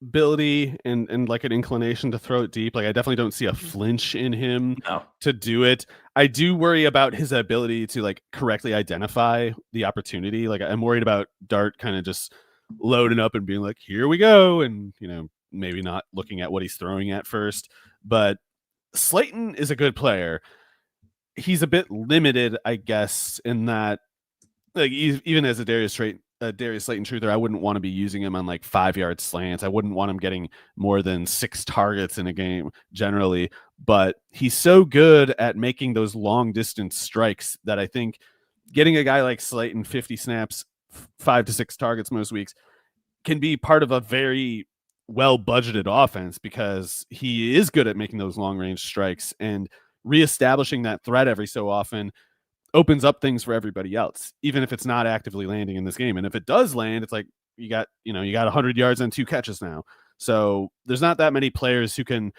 ability and like an inclination to throw it deep. Like I definitely don't see a flinch in him to do it. I do worry about his ability to like correctly identify the opportunity. Like I'm worried about Dart kind of just loading up and being like, here we go. And, maybe not looking at what he's throwing at first, but Slayton is a good player. He's a bit limited, I guess, in that like even as a Darius Slayton truther, I wouldn't want to be using him on like 5-yard slants. I wouldn't want him getting more than 6 targets in a game generally, but he's so good at making those long distance strikes that I think getting a guy like Slayton 50 snaps, 5 to 6 targets most weeks can be part of a very well budgeted offense, because he is good at making those long range strikes, and reestablishing that threat every so often opens up things for everybody else, even if it's not actively landing in this game. And if it does land, it's like you got 100 yards and 2 catches now. So there's not that many players who can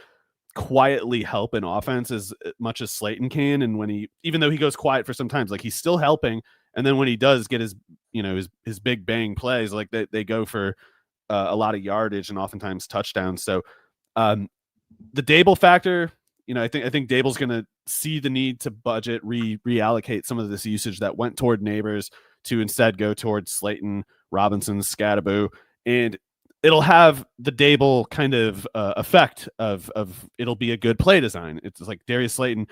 quietly help an offense as much as Slayton can. And even though he goes quiet for some times, like he's still helping. And then when he does get his big bang plays, like they go for a lot of yardage and oftentimes touchdowns. So the Dable factor, I think Dable's going to see the need to budget, reallocate some of this usage that went toward Neighbors to instead go towards Slayton, Robinson, Scadaboo, and it'll have the Dable kind of effect of it'll be a good play design. It's like Darius Slayton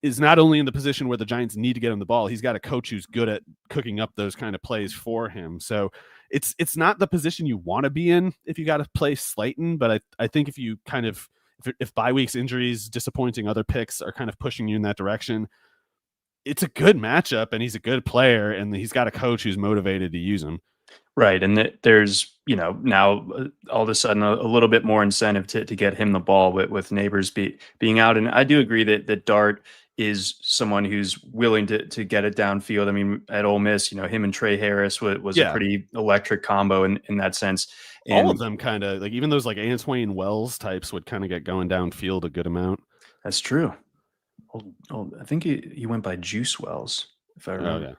is not only in the position where the Giants need to get him the ball, he's got a coach who's good at cooking up those kind of plays for him. So it's not the position you want to be in if you got to play Slayton, but I think if you kind of if bye weeks, injuries, disappointing other picks are kind of pushing you in that direction, it's a good matchup, and he's a good player, and he's got a coach who's motivated to use him. Right. And there's, now all of a sudden a little bit more incentive to get him the ball with Neighbors being out. And I do agree that Dart is someone who's willing to get it downfield. I mean, at Ole Miss, him and Trey Harris was a pretty electric combo in that sense. All And of them kind of like, even those like Antwain Wells types would kind of get going downfield a good amount. that's true. I think he went by Juice Wells, if I remember.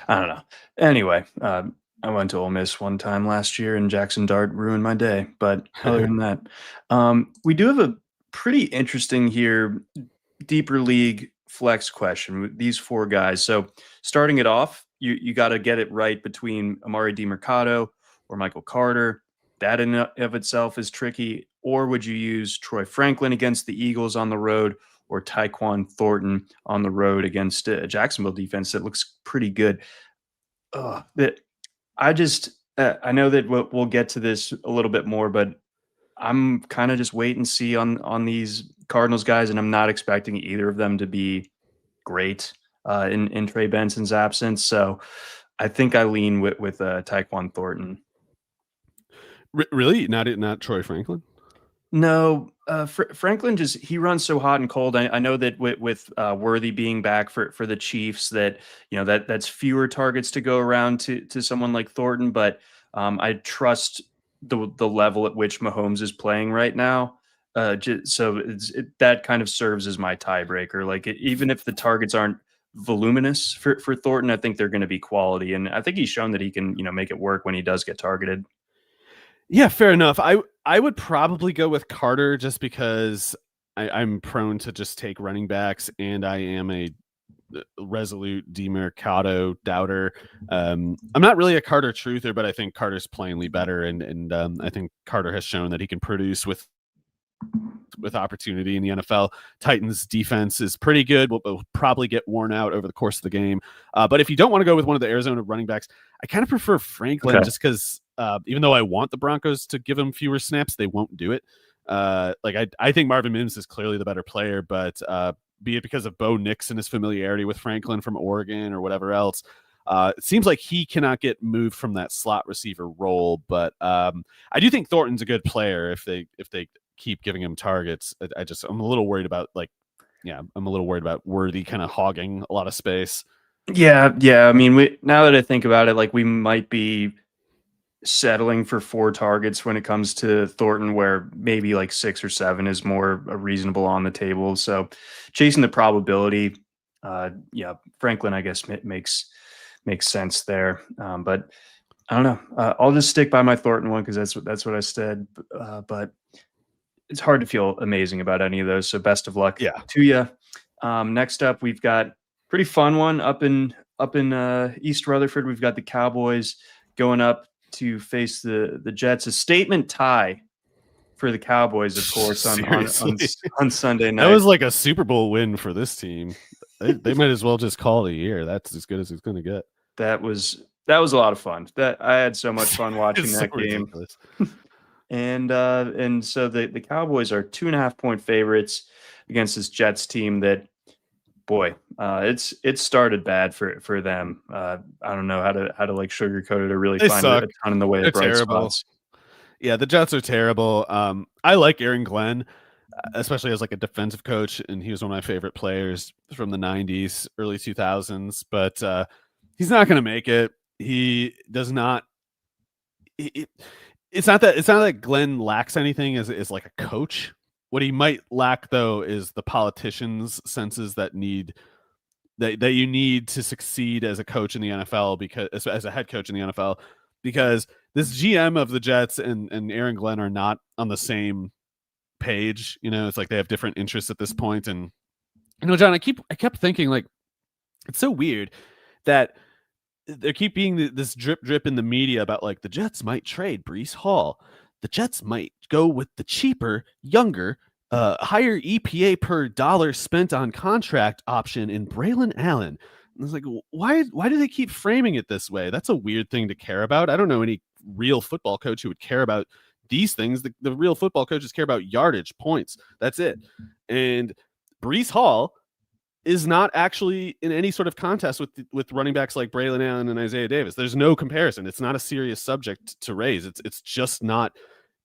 I don't know. Anyway, I went to Ole Miss one time last year, and Jackson Dart ruined my day. But other than that, we do have a pretty interesting here, deeper league flex question with these four guys. So starting it off, you got to get it right between Amari DiMercato or Michael Carter. That in and of itself is tricky. Or would you use Troy Franklin against the Eagles on the road, or Tyquan Thornton on the road against a Jacksonville defense that looks pretty good? I know that we'll get to this a little bit more, but I'm kind of just wait and see on these Cardinals guys, and I'm not expecting either of them to be great in Trey Benson's absence. So I think I lean with Tyquan Thornton. Really, not Troy Franklin? No, Franklin he runs so hot and cold. I know that with Worthy being back for the Chiefs, that that's fewer targets to go around to someone like Thornton. But I trust the level at which Mahomes is playing right now. So that kind of serves as my tiebreaker. Like even if the targets aren't voluminous for Thornton, I think they're going to be quality, and I think he's shown that he can make it work when he does get targeted. Yeah, fair enough. I would probably go with Carter just because I'm prone to just take running backs, and I am a resolute DiMercato doubter. I'm not really a Carter truther, but I think Carter's plainly better, and I think Carter has shown that he can produce with opportunity in the NFL. Titans defense is pretty good. Will probably get worn out over the course of the game. But if you don't want to go with one of the Arizona running backs, I kind of prefer Franklin just because even though I want the Broncos to give him fewer snaps, they won't do it. I think Marvin Mims is clearly the better player, but be it because of Bo Nix and his familiarity with Franklin from Oregon or whatever else, it seems like he cannot get moved from that slot receiver role. But I do think Thornton's a good player if they keep giving him targets. I'm a little worried about Worthy kind of hogging a lot of space. Yeah. I mean, now that I think about it, like we might be settling for 4 targets when it comes to Thornton, where maybe like 6 or 7 is more reasonable on the table. So chasing the probability, Franklin, I guess makes sense there. But I don't know. I'll just stick by my Thornton one because that's what I said. But it's hard to feel amazing about any of those. So best of luck to you. Next up, we've got pretty fun one up in East Rutherford. We've got the Cowboys going up to face the Jets. A statement tie for the Cowboys, of course, on Sunday night. That was like a Super Bowl win for this team. They might as well just call it a year. That's as good as it's going to get. That was a lot of fun. That I had so much fun watching that game. And so the Cowboys are 2.5-point favorites against this Jets team that, boy, it started bad for them. I don't know how to like sugarcoat it or really find a ton in the way of bright spots. Yeah, the Jets are terrible. I like Aaron Glenn, especially as like a defensive coach, and he was one of my favorite players from the 90s, early 2000s, but he's not going to make it. He does not. It's not that Glenn lacks anything as like a coach. What he might lack, though, is the politicians' senses that you need to succeed as a coach in the NFL, because as a head coach in the NFL, because this GM of the Jets and Aaron Glenn are not on the same page. It's like they have different interests at this point. And John, I kept thinking, like, it's so weird that there keep being this drip in the media about like the Jets might trade Breece Hall. The Jets might go with the cheaper, younger, higher EPA per dollar spent on contract option in Braylon Allen. And it's like, why do they keep framing it this way? That's a weird thing to care about. I don't know any real football coach who would care about these things. The real football coaches care about yardage, points. That's it. And Breece Hall is not actually in any sort of contest with running backs like Braylon Allen and Isaiah Davis. There's no comparison. It's not a serious subject to raise. It's just not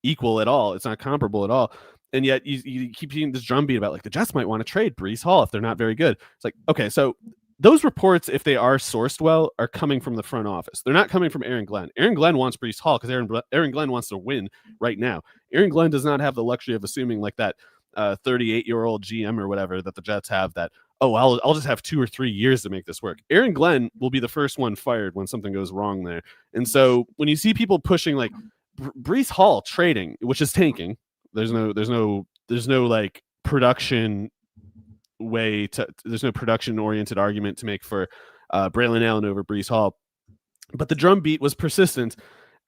equal at all. It's not comparable at all. And yet you keep hearing this drumbeat about like the Jets might want to trade Breece Hall if they're not very good. It's like, okay, so those reports, if they are sourced well, are coming from the front office. They're not coming from Aaron Glenn. Aaron Glenn wants Breece Hall because Aaron Glenn wants to win right now. Aaron Glenn does not have the luxury of assuming like that 38-year-old GM or whatever that the Jets have that, oh, I'll just have 2 or 3 years to make this work. Aaron Glenn will be the first one fired when something goes wrong there. And so when you see people pushing like Breece Hall trading, which is tanking, there's no like production way to, there's no production oriented argument to make for Braylon Allen over Breece Hall. But the drumbeat was persistent.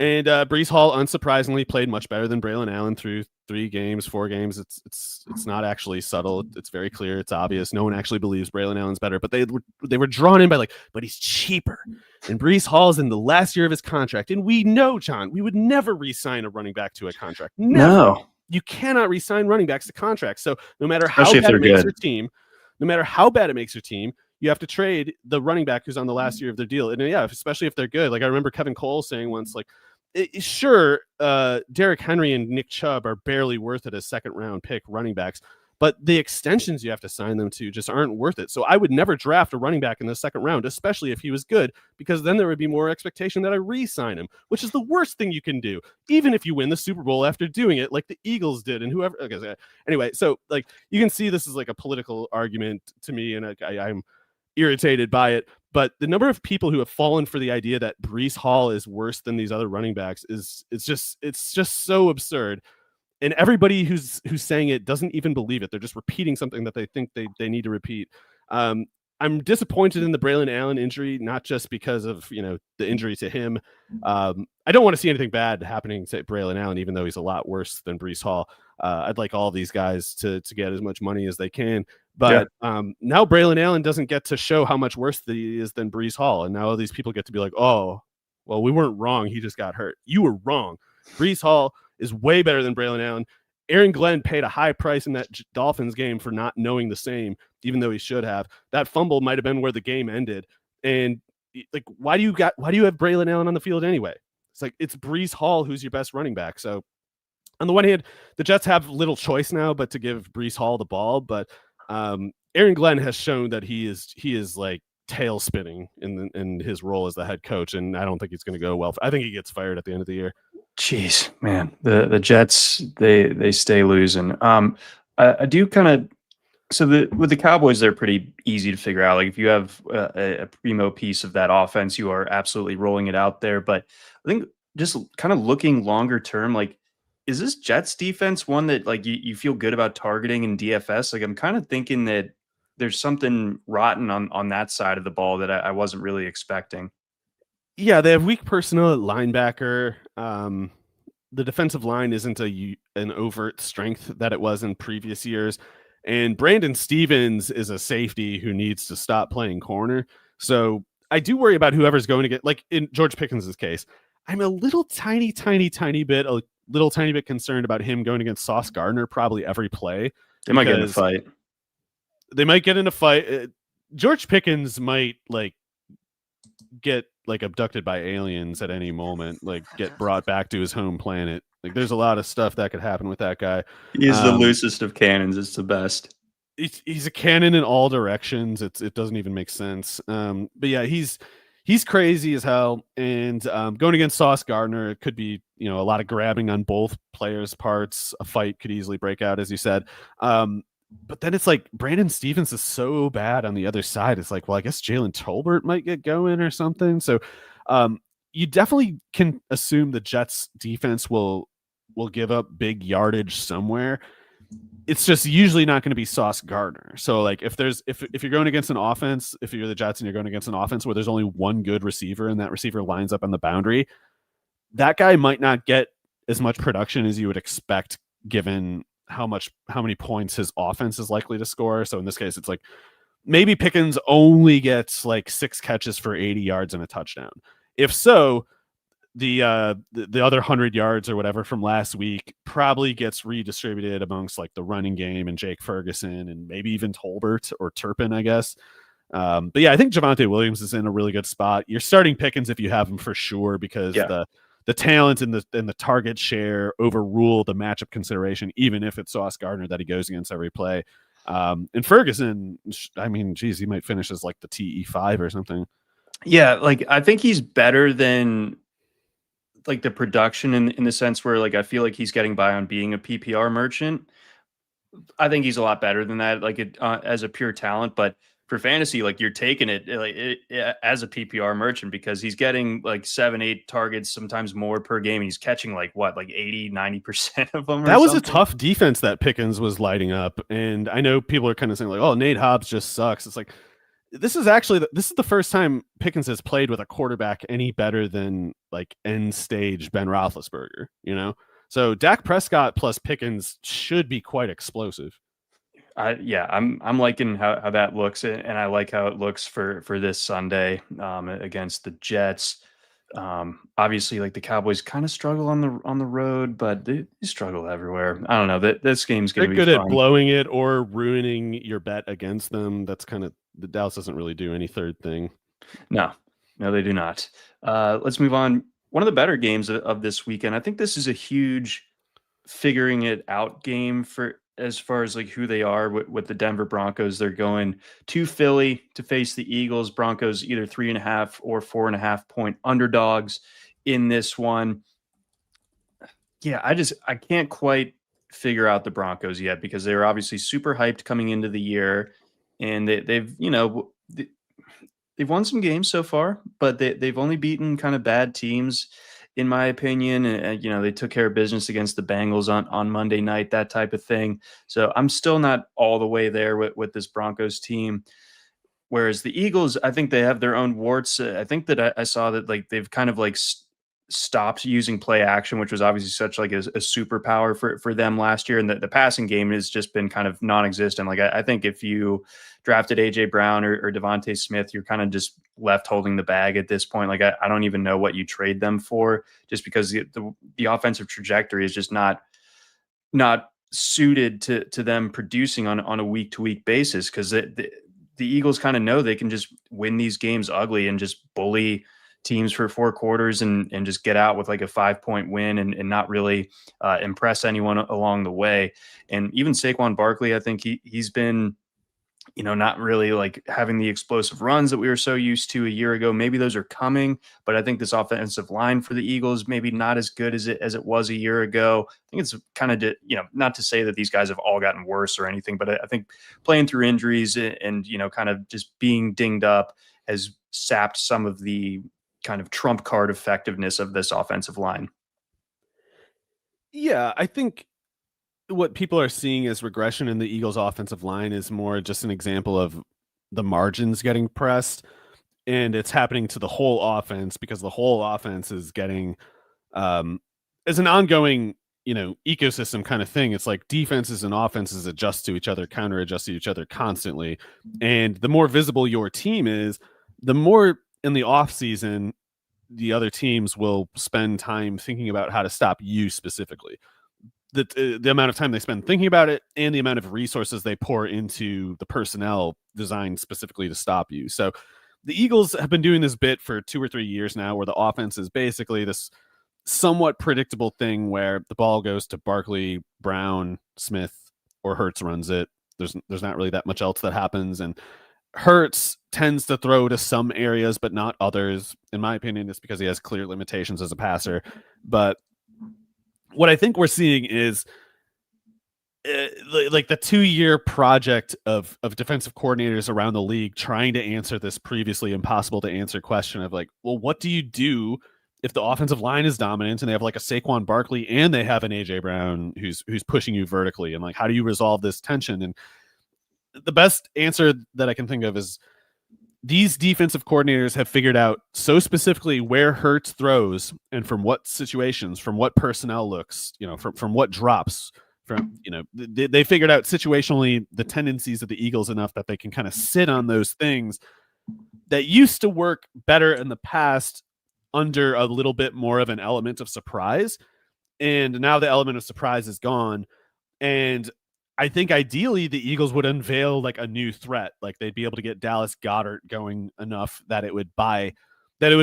And Breece Hall, unsurprisingly, played much better than Braylon Allen through 4 games. It's not actually subtle. It's very clear. It's obvious. No one actually believes Braylon Allen's better. But they were drawn in by like, but he's cheaper. And Breece Hall's in the last year of his contract. And we know, John, we would never re-sign a running back to a contract. Never. No. You cannot re-sign running backs to contracts. So no matter how Especially if bad they're it makes good. your team, no matter how bad it makes your team, you have to trade the running back who's on the last year of their deal. And yeah, especially if they're good. Like I remember Kevin Cole saying once, like, sure, Derrick Henry and Nick Chubb are barely worth it as second-round pick running backs, but the extensions you have to sign them to just aren't worth it. So I would never draft a running back in the second round, especially if he was good, because then there would be more expectation that I re-sign him, which is the worst thing you can do, even if you win the Super Bowl after doing it like the Eagles did and whoever. Okay, anyway, so like you can see this is like a political argument to me, and I'm irritated by it. But the number of people who have fallen for the idea that Breece Hall is worse than these other running backs it's just so absurd. And everybody who's saying it doesn't even believe it. They're just repeating something that they think they need to repeat. I'm disappointed in the Braylon Allen injury, not just because of, the injury to him. I don't want to see anything bad happening to Braylon Allen, even though he's a lot worse than Breece Hall. I'd like all these guys to get as much money as they can. But now Braylon Allen doesn't get to show how much worse he is than Breece Hall. And now all these people get to be like, oh, well, we weren't wrong. He just got hurt. You were wrong. Breece Hall is way better than Braylon Allen. Aaron Glenn paid a high price in that Dolphins game for not knowing the same, even though he should have. That fumble might have been where the game ended. And like, why do you have Braylon Allen on the field anyway? It's like, it's Breece Hall who's your best running back. So on the one hand, the Jets have little choice now but to give Breece Hall the ball. But Aaron Glenn has shown that he is like tail spinning in his role as the head coach, and I don't think he's going to go well. I think he gets fired at the end of the year. Jeez, man, the Jets they stay losing. I do kind of with the Cowboys, they're pretty easy to figure out. Like if you have a primo piece of that offense, you are absolutely rolling it out there. But I think just kind of looking longer term, like is this Jets defense one that like you feel good about targeting in DFS? Like I'm kind of thinking that there's something rotten on that side of the ball that I wasn't really expecting. Yeah, they have weak personnel at linebacker. The defensive line isn't an overt strength that it was in previous years. And Brandon Stevens is a safety who needs to stop playing corner. So I do worry about whoever's going to get, like in George Pickens' case, I'm a little tiny bit concerned about him going against Sauce Gardner probably every play. They might get in a fight. They might get in a fight. George Pickens might get abducted by aliens at any moment, get brought back to his home planet. There's a lot of stuff that could happen with that guy. He's the loosest of cannons. It's the best. He's a cannon in all directions. It doesn't even make sense. But yeah, he's crazy as hell. And going against Sauce Gardner, it could be, a lot of grabbing on both players' parts. A fight could easily break out, as you said. But then it's like Brandon Stevens is so bad on the other side. It's like, well, I guess Jalen Tolbert might get going or something. So you definitely can assume the Jets defense will give up big yardage somewhere. It's just usually not going to be Sauce Gardner. So if you're going against an offense, if you're the Jets and you're going against an offense where there's only one good receiver and that receiver lines up on the boundary, that guy might not get as much production as you would expect given how many points his offense is likely to score. So in this case, it's like maybe Pickens only gets 6 catches for 80 yards and a touchdown. If so, the other 100 yards or whatever from last week probably gets redistributed amongst like the running game and Jake Ferguson and maybe even Tolbert or Turpin, I guess. But yeah, I think Javonte Williams is in a really good spot. You're starting Pickens if you have him for sure, because the talent and the target share overrule the matchup consideration, even if it's Sauce Gardner that he goes against every play. And Ferguson, I mean, geez, he might finish as like the TE5 or something. Yeah, like I think he's better than like the production in the sense where like I feel like he's getting by on being a PPR merchant. I think he's a lot better than that, like as a pure talent. But for fantasy, like you're taking it as a PPR merchant because he's getting like 7-8 targets, sometimes more per game. And he's catching like 80-90% of them. That was a tough defense that Pickens was lighting up. And I know people are kind of saying like, oh, Nate Hobbs just sucks. It's like, this is the first time Pickens has played with a quarterback any better than like end stage Ben Roethlisberger, you know? So Dak Prescott plus Pickens should be quite explosive. I'm liking how that looks, and I like how it looks for this Sunday against the Jets. Obviously, like the Cowboys kind of struggle on the road, but they struggle everywhere. I don't know. This game's going to be good fun. At blowing it or ruining your bet against them. That's kind of the Dallas doesn't really do any third thing. No, they do not. Let's move on. One of the better games of this weekend. I think this is a huge figuring it out game for as far as like who they are with the Denver Broncos. They're going to Philly to face the Eagles. Broncos either 3.5 or 4.5 point underdogs in this one. Yeah, I can't quite figure out the Broncos yet because they were obviously super hyped coming into the year, and they've won some games so far, but they've only beaten kind of bad teams, in my opinion. And they took care of business against the Bengals on Monday night, that type of thing. So I'm still not all the way there with this Broncos team. Whereas the Eagles, I think they have their own warts. I think that I saw that like they've kind of like stopped using play action, which was obviously such like a superpower for them last year. And the passing game has just been kind of non-existent. Like I think if you drafted AJ Brown or Devontae Smith, you're kind of just left holding the bag at this point. Like I don't even know what you trade them for, just because the offensive trajectory is just not suited to them producing on a week-to-week basis. Because the Eagles kind of know they can just win these games ugly and just bully teams for 4 quarters and just get out with like a 5-point win and not really impress anyone along the way. And even Saquon Barkley, I think he's been, not really like having the explosive runs that we were so used to a year ago. Maybe those are coming, but I think this offensive line for the Eagles, maybe not as good as it was a year ago. I think it's kind of, not to say that these guys have all gotten worse or anything, but I think playing through injuries and kind of just being dinged up has sapped some of the kind of trump card effectiveness of this offensive line. Yeah, I think what people are seeing as regression in the Eagles offensive line is more just an example of the margins getting pressed, and it's happening to the whole offense because the whole offense is getting as an ongoing ecosystem kind of thing. It's like defenses and offenses adjust to each other, counter adjust to each other constantly, and the more visible your team is, the more in the off season the other teams will spend time thinking about how to stop you specifically. The amount of time they spend thinking about it and the amount of resources they pour into the personnel designed specifically to stop you. So the Eagles have been doing this bit for 2 or 3 years now, where the offense is basically this somewhat predictable thing where the ball goes to Barkley, Brown, Smith, or Hurts runs it. There's not really that much else that happens. And Hurts tends to throw to some areas, but not others. In my opinion, it's because he has clear limitations as a passer. But what I think we're seeing is like the 2-year project of defensive coordinators around the league trying to answer this previously impossible to answer question of like, well, what do you do if the offensive line is dominant and they have like a Saquon Barkley and they have an AJ Brown who's pushing you vertically, and like, how do you resolve this tension? And the best answer that I can think of is these defensive coordinators have figured out so specifically where Hurts throws and from what situations, from what personnel looks, from what drops, they figured out situationally the tendencies of the Eagles enough that they can kind of sit on those things that used to work better in the past under a little bit more of an element of surprise. And now the element of surprise is gone. And I think ideally the Eagles would unveil like a new threat. Like they'd be able to get Dallas Goedert going enough that it would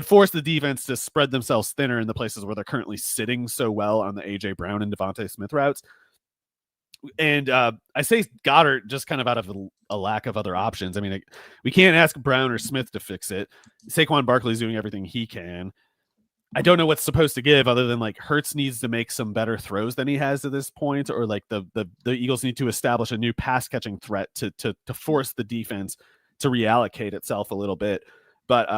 force the defense to spread themselves thinner in the places where they're currently sitting so well on the AJ Brown and Devontae Smith routes. And I say Goddard just kind of out of a lack of other options. I mean, we can't ask Brown or Smith to fix it. Saquon Barkley's doing everything he can. I don't know what's supposed to give other than like Hurts needs to make some better throws than he has to this point, or like the Eagles need to establish a new pass catching threat to force the defense to reallocate itself a little bit. But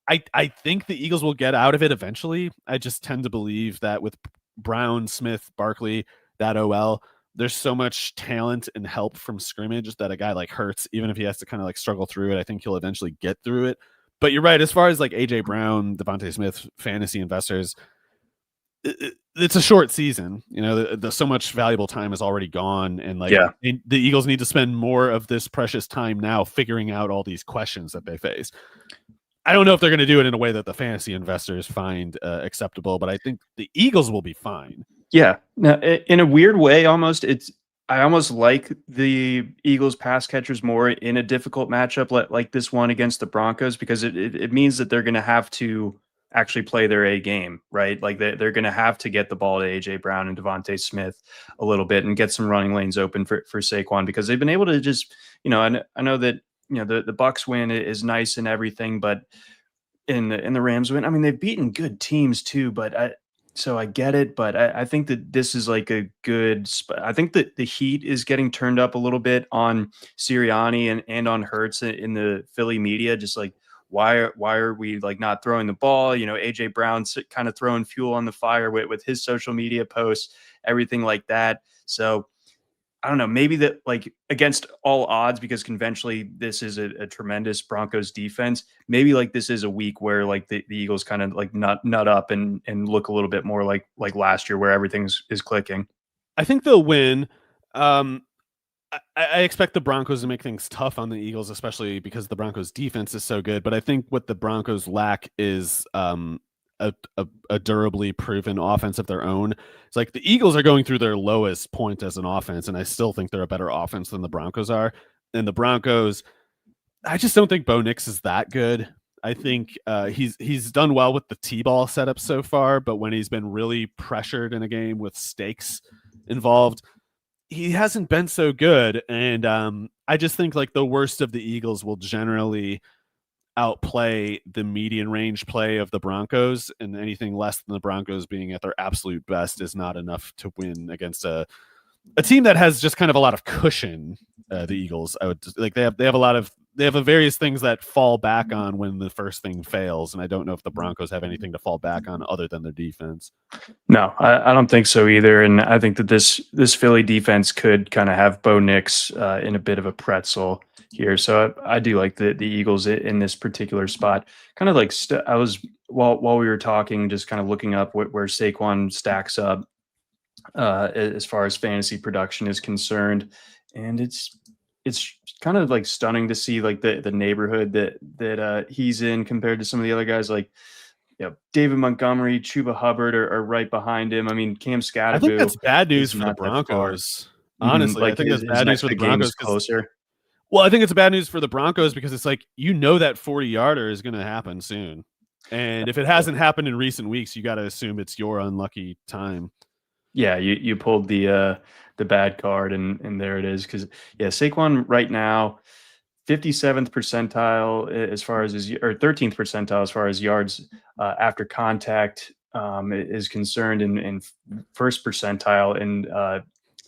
I think the Eagles will get out of it eventually. I just tend to believe that with Brown, Smith, Barkley, that OL, there's so much talent and help from scrimmage that a guy like Hurts, even if he has to kind of like struggle through it, I think he'll eventually get through it. But you're right, as far as like AJ Brown, Devontae Smith, fantasy investors, it's a short season. You know, the so much valuable time is already gone, and like the Eagles need to spend more of this precious time now figuring out all these questions that they face. I don't know if they're going to do it in a way that the fantasy investors find acceptable, but I think the Eagles will be fine. Yeah. Now, in a weird way, I almost like the Eagles pass catchers more in a difficult matchup like this one against the Broncos, because it means that they're going to have to actually play their A game, right? Like they're going to have to get the ball to AJ Brown and Devontae Smith a little bit and get some running lanes open for Saquon, because they've been able to just, you know, I know that, you know, the Bucs win is nice and everything, but in the Rams win, I mean, they've beaten good teams too, but so I get it, but I think that this is like a good spot. I think that the heat is getting turned up a little bit on Sirianni and on Hurts in the Philly media. Just like, why are we like not throwing the ball? You know, AJ Brown's kind of throwing fuel on the fire with his social media posts, everything like that. So I don't know, maybe that like against all odds, because conventionally this is a tremendous Broncos defense. Maybe like this is a week where like the Eagles kind of like nut up and look a little bit more like last year where everything is clicking. I think they'll win. I expect the Broncos to make things tough on the Eagles, especially because the Broncos defense is so good. But I think what the Broncos lack is a durably proven offense of their own. It's like the Eagles are going through their lowest point as an offense, and I still think they're a better offense than the Broncos are. And the Broncos, I just don't think Bo Nix is that good. I think he's done well with the T-ball setup so far, but when he's been really pressured in a game with stakes involved, he hasn't been so good. And I just think like the worst of the Eagles will generally outplay the median range play of the Broncos, and anything less than the Broncos being at their absolute best is not enough to win against a team that has just kind of a lot of cushion. The Eagles, I would like, they have various things that fall back on when the first thing fails, and I don't know if the Broncos have anything to fall back on other than their defense. No, I don't think so either, and I think that this Philly defense could kind of have Bo Nix in a bit of a pretzel here. So I do like the Eagles in this particular spot. Kind of like I was while we were talking, just kind of looking up where Saquon stacks up as far as fantasy production is concerned, and it's kind of like stunning to see like the neighborhood that he's in compared to some of the other guys, like, you know, David Montgomery, Chuba Hubbard are right behind him. I mean, Cam Scatterbo. I think that's bad news for the Broncos. Honestly, like, I think that's bad news for the Broncos. Closer. Well, I think it's bad news for the Broncos because it's like, you know, that 40-yarder is going to happen soon. And if it hasn't happened in recent weeks, you got to assume it's your unlucky time. Yeah, you pulled the bad card, and there it is. Because yeah, Saquon right now, 57th percentile as far as or 13th percentile as far as yards after contact is concerned, in first percentile in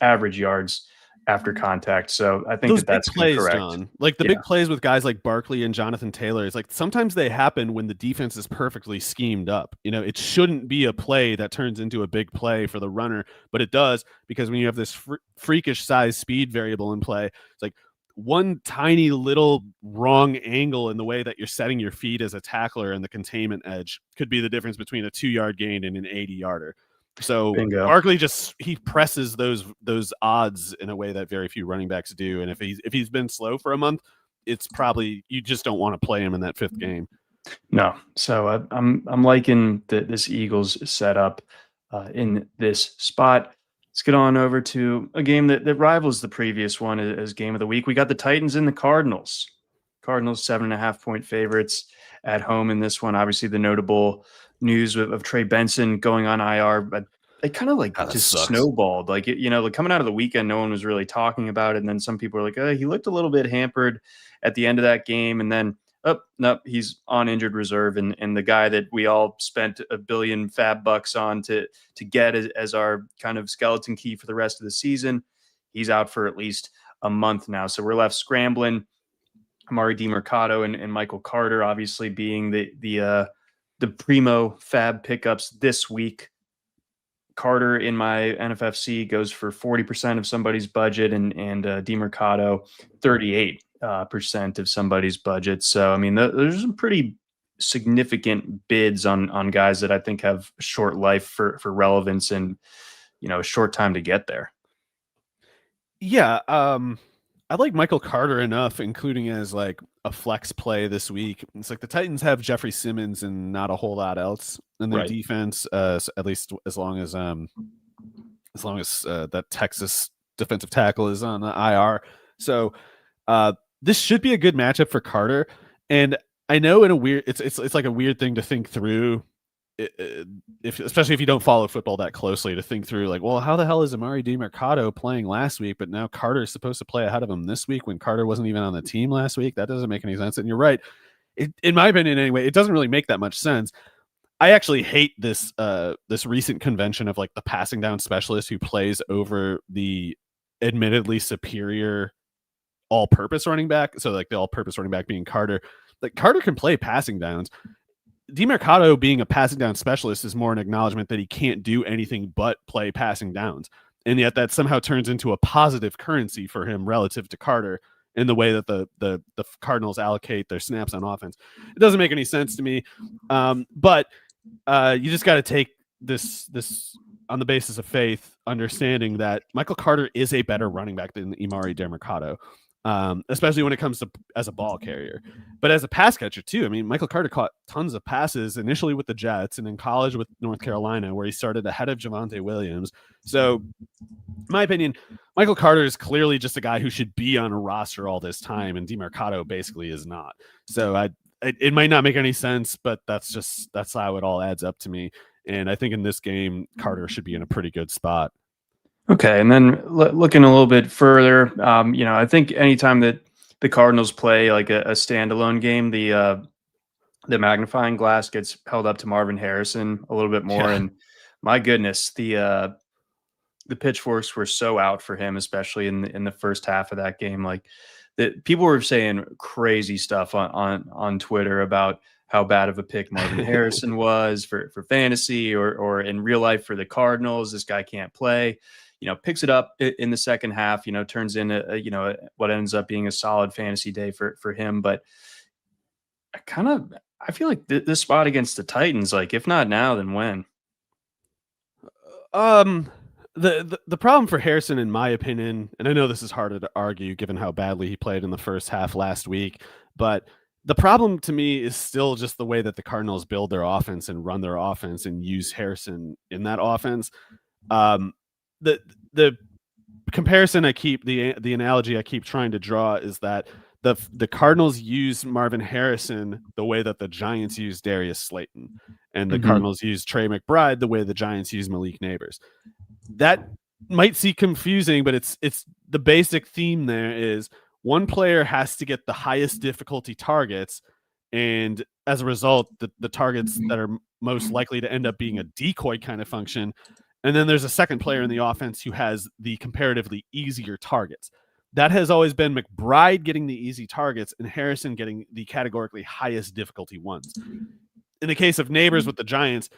average yards after contact. So I think that's plays, correct. John. Like the big plays with guys like Barkley and Jonathan Taylor is like, sometimes they happen when the defense is perfectly schemed up. You know, it shouldn't be a play that turns into a big play for the runner, but it does, because when you have this freakish size speed variable in play, it's like one tiny little wrong angle in the way that you're setting your feet as a tackler and the containment edge could be the difference between a 2-yard gain and an 80-yarder. So Bingo. Barkley he presses those odds in a way that very few running backs do. And if he's been slow for a month, it's probably, you just don't want to play him in that fifth game. No. So I'm liking this Eagles setup in this spot. Let's get on over to a game that rivals the previous one as game of the week. We got the Titans and the Cardinals. Cardinals 7.5 point favorites at home in this one. Obviously, the notable news of Trey Benson going on IR, but it kind of like God, that just sucks. snowballed. Like like coming out of the weekend, no one was really talking about it, and then some people were like, "Oh, he looked a little bit hampered at the end of that game," and then oh, no, he's on injured reserve, and the guy that we all spent $1 billion fab bucks on to get as our kind of skeleton key for the rest of the season, he's out for at least a month now. So we're left scrambling. Amari DiMercato and Michael Carter, obviously being the primo fab pickups this week. Carter in my NFFC goes for 40% of somebody's budget, and DiMercato 38% of somebody's budget. So I mean, there's some pretty significant bids on guys that I think have a short life for relevance and a short time to get there. Yeah, I like Michael Carter enough, including as like a flex play this week. It's like the Titans have Jeffrey Simmons and not a whole lot else in their Right. defense, at least as long as that Texas defensive tackle is on the IR. So this should be a good matchup for Carter. And I know in a weird, it's like a weird thing to think through, especially if you don't follow football that closely, to think through like, well, how the hell is Amari DiMercato playing last week, but now Carter is supposed to play ahead of him this week when Carter wasn't even on the team last week? That doesn't make any sense. And you're right. In my opinion, anyway, it doesn't really make that much sense. I actually hate this recent convention of like the passing down specialist who plays over the admittedly superior all-purpose running back. So like the all-purpose running back being Carter. Like Carter can play passing downs. DiMercato being a passing down specialist is more an acknowledgement that he can't do anything but play passing downs. And yet that somehow turns into a positive currency for him relative to Carter in the way that the Cardinals allocate their snaps on offense. It doesn't make any sense to me. But you just got to take this on the basis of faith, understanding that Michael Carter is a better running back than Amari DiMercato. Especially when it comes to as a ball carrier, but as a pass catcher too. I mean, Michael Carter caught tons of passes initially with the Jets and in college with North Carolina, where he started ahead of Javonte Williams. So in my opinion, Michael Carter is clearly just a guy who should be on a roster all this time, and DiMercato basically is not. So it might not make any sense, but that's how it all adds up to me. And I think in this game, Carter should be in a pretty good spot. Okay, and then looking a little bit further, I think anytime that the Cardinals play like a standalone game, the magnifying glass gets held up to Marvin Harrison a little bit more. Yeah. And my goodness, the pitchforks were so out for him, especially in the first half of that game. Like that, people were saying crazy stuff on Twitter about how bad of a pick Marvin Harrison was for fantasy or in real life for the Cardinals. This guy can't play. Picks it up in the second half, turns in what ends up being a solid fantasy day for him. But I feel like this spot against the Titans, like if not now, then when? The problem for Harrison, in my opinion, and I know this is harder to argue given how badly he played in the first half last week, but the problem to me is still just the way that the Cardinals build their offense and run their offense and use Harrison in that offense. The comparison the analogy I keep trying to draw is that the Cardinals use Marvin Harrison the way that the Giants use Darius Slayton, and the Cardinals use Trey McBride the way the Giants use Malik Neighbors. That might seem confusing, but it's the basic theme there is one player has to get the highest difficulty targets, and as a result, the targets that are most likely to end up being a decoy kind of function. And then there's a second player in the offense who has the comparatively easier targets. That has always been McBride getting the easy targets and Harrison getting the categorically highest difficulty ones. In the case of Neighbors with the Giants,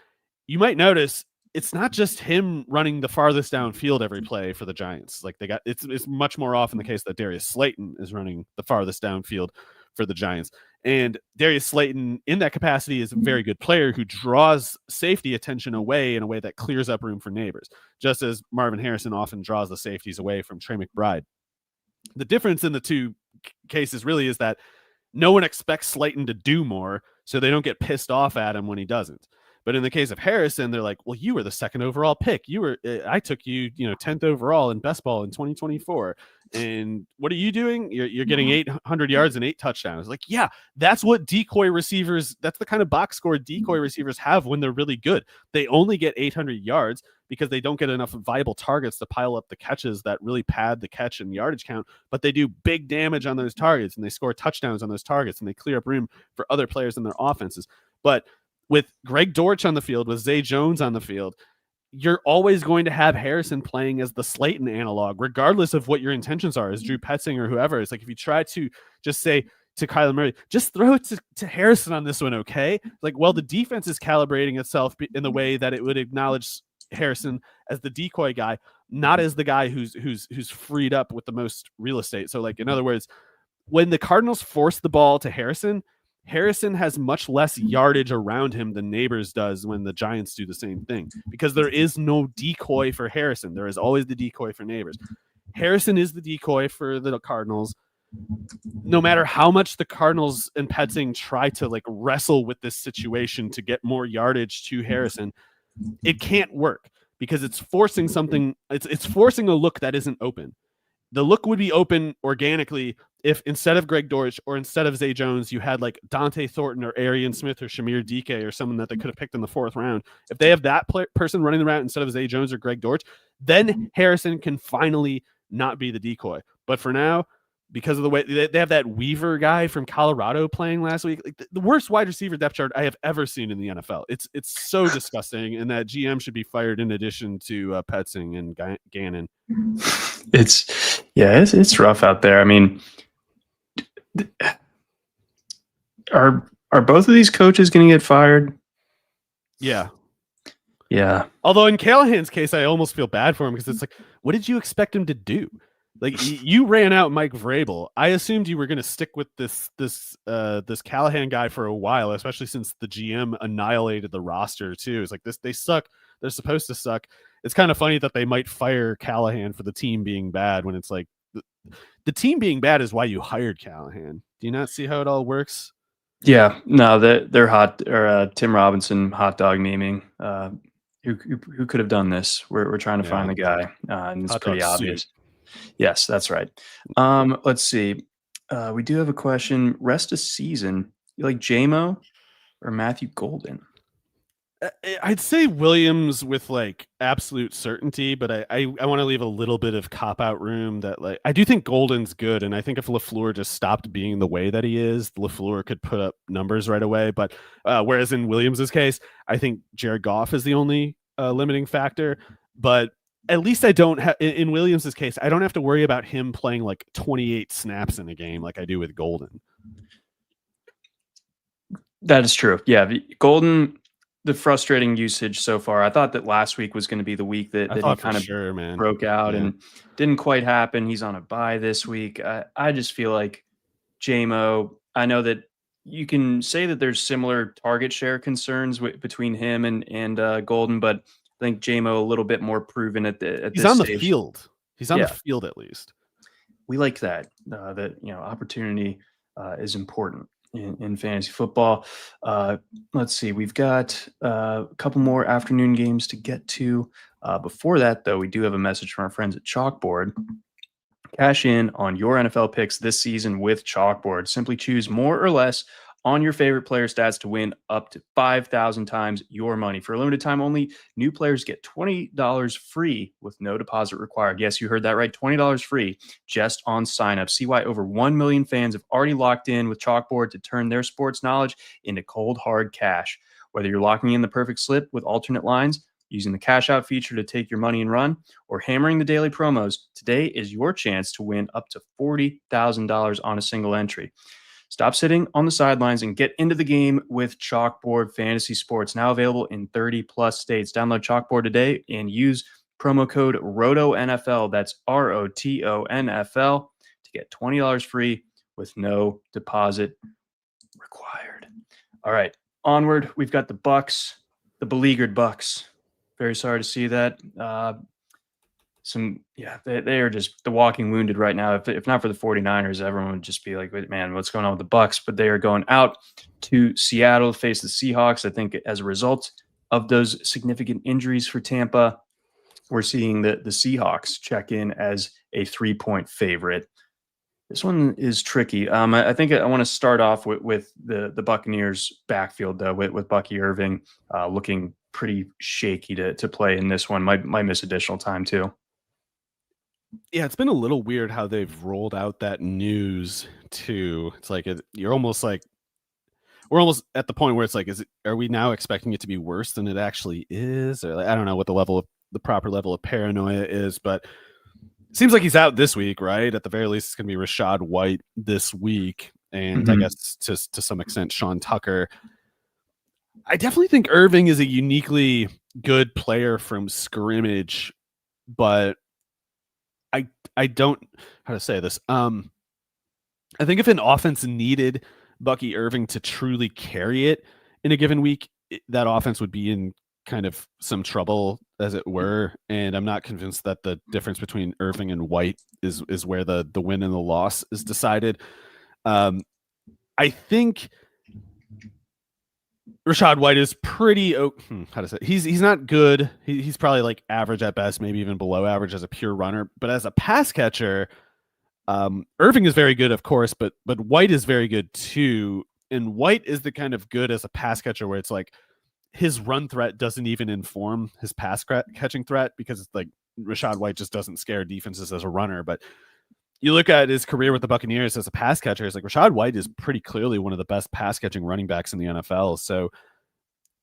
you might notice it's not just him running the farthest downfield every play for the Giants. Like it's much more often the case that Darius Slayton is running the farthest downfield for the Giants. And Darius Slayton in that capacity is a very good player who draws safety attention away in a way that clears up room for Neighbors, just as Marvin Harrison often draws the safeties away from Trey McBride. The difference in the two cases really is that no one expects Slayton to do more. so they don't get pissed off at him when he doesn't. But in the case of Harrison, they're like, well, you were the second overall pick. I took you, 10th overall in best ball in 2024. And what are you doing? You're getting 800 yards and 8 touchdowns. Like, yeah, that's what decoy receivers, that's the kind of box score decoy receivers have when they're really good. They only get 800 yards because they don't get enough viable targets to pile up the catches that really pad the catch and yardage count, but they do big damage on those targets and they score touchdowns on those targets and they clear up room for other players in their offenses. But with Greg Dortch on the field, with Zay Jones on the field, you're always going to have Harrison playing as the Slayton analog, regardless of what your intentions are, as Drew Petzing or whoever. It's like if you try to just say to Kyler Murray, just throw it to Harrison on this one, okay? Like, well, the defense is calibrating itself in the way that it would acknowledge Harrison as the decoy guy, not as the guy who's freed up with the most real estate. So, like, in other words, when the Cardinals force the ball to Harrison has much less yardage around him than Neighbors does when the Giants do the same thing, because there is no decoy for Harrison. There is always the decoy for Neighbors. Harrison is the decoy for the Cardinals. No matter how much the Cardinals and Petzing try to like wrestle with this situation to get more yardage to Harrison, it can't work because it's forcing something. It's forcing a look that isn't open. The look would be open organically if instead of Greg Dortch or instead of Zay Jones, you had like Dante Thornton or Arian Smith or Shamir DK or someone that they could have picked in the 4th round. If they have that person running the route instead of Zay Jones or Greg Dortch, then Harrison can finally not be the decoy. But for now, because of the way they have that Weaver guy from Colorado playing last week, like the worst wide receiver depth chart I have ever seen in the NFL. It's so disgusting, and that GM should be fired in addition to Petzing and Gannon. It's rough out there. I mean, are both of these coaches going to get fired? Yeah. Although in Callahan's case, I almost feel bad for him because it's like, what did you expect him to do? Like, you ran out Mike Vrabel. I assumed you were going to stick with this Callahan guy for a while, especially since the GM annihilated the roster too. It's like they suck. They're supposed to suck. It's kind of funny that they might fire Callahan for the team being bad when it's like the team being bad is why you hired Callahan. Do you not see how it all works? Yeah, no, they're hot. Or Tim Robinson hot dog naming. Who could have done this? We're trying to find the guy, and it's pretty obvious. Suit. Yes, that's right. Let's see. We do have a question. Rest of season, you like JMO or Matthew Golden? I'd say Williams with like absolute certainty, but I want to leave a little bit of cop-out room that like I do think Golden's good, and I think if LaFleur just stopped being the way that he is, LaFleur could put up numbers right away. But whereas in Williams's case, I think Jared Goff is the only limiting factor. But at least I don't have in Williams's case, I don't have to worry about him playing like 28 snaps in a game like I do with Golden. That is true. Yeah, Golden. The frustrating usage so far. I thought that last week was going to be the week that he kind of broke out and didn't quite happen. He's on a bye this week. I just feel like JMO, I know that you can say that there's similar target share concerns between him and Golden, but I think JMO a little bit more proven at He's on the field. He's on the field at least. We like that. That opportunity is important in fantasy football. Let's see. We've got a couple more afternoon games to get to. Before that, though, we do have a message from our friends at Chalkboard. Cash in on your NFL picks this season with Chalkboard. Simply choose more or less on your favorite player stats to win up to 5,000 times your money. For a limited time only, new players get $20 free with no deposit required. Yes, you heard that right. $20 free just on sign up. See why over 1 million fans have already locked in with Chalkboard to turn their sports knowledge into cold, hard cash. Whether you're locking in the perfect slip with alternate lines, using the cash out feature to take your money and run, or hammering the daily promos, today is your chance to win up to $40,000 on a single entry. Stop sitting on the sidelines and get into the game with Chalkboard Fantasy Sports, now available in 30-plus states. Download Chalkboard today and use promo code ROTONFL, that's ROTONFL, to get $20 free with no deposit required. All right, onward. We've got the Bucs, the beleaguered Bucs. Very sorry to see that. they are just the walking wounded right now. If not for the 49ers, everyone would just be like, "Wait, man, what's going on with the Bucks?" But they are going out to Seattle to face the Seahawks. I think as a result of those significant injuries for Tampa, we're seeing the Seahawks check in as a 3-point favorite. This one is tricky. I think I want to start off with the Buccaneers backfield though, with Bucky Irving looking pretty shaky to play in this one. Might miss additional time too. Yeah, it's been a little weird how they've rolled out that news too. It's like you're almost like we're almost at the point where it's like, are we now expecting it to be worse than it actually is? Or like, I don't know what the proper level of paranoia is, but it seems like he's out this week, right? At the very least, it's going to be Rashad White this week, and I guess to some extent Sean Tucker. I definitely think Irving is a uniquely good player from scrimmage, but I don't how to say this. I think if an offense needed Bucky Irving to truly carry it in a given week, that offense would be in kind of some trouble, as it were. And I'm not convinced that the difference between Irving and White is where the win and the loss is decided. I think Rashad White is pretty how to say he's not good. He's probably like average at best, maybe even below average as a pure runner. But as a pass catcher, Irving is very good, of course, but White is very good too. And White is the kind of good as a pass catcher where it's like his run threat doesn't even inform his pass catching threat, because it's like Rashad White just doesn't scare defenses as a runner. But you look at his career with the Buccaneers as a pass catcher, it's like Rashad White is pretty clearly one of the best pass catching running backs in the NFL. So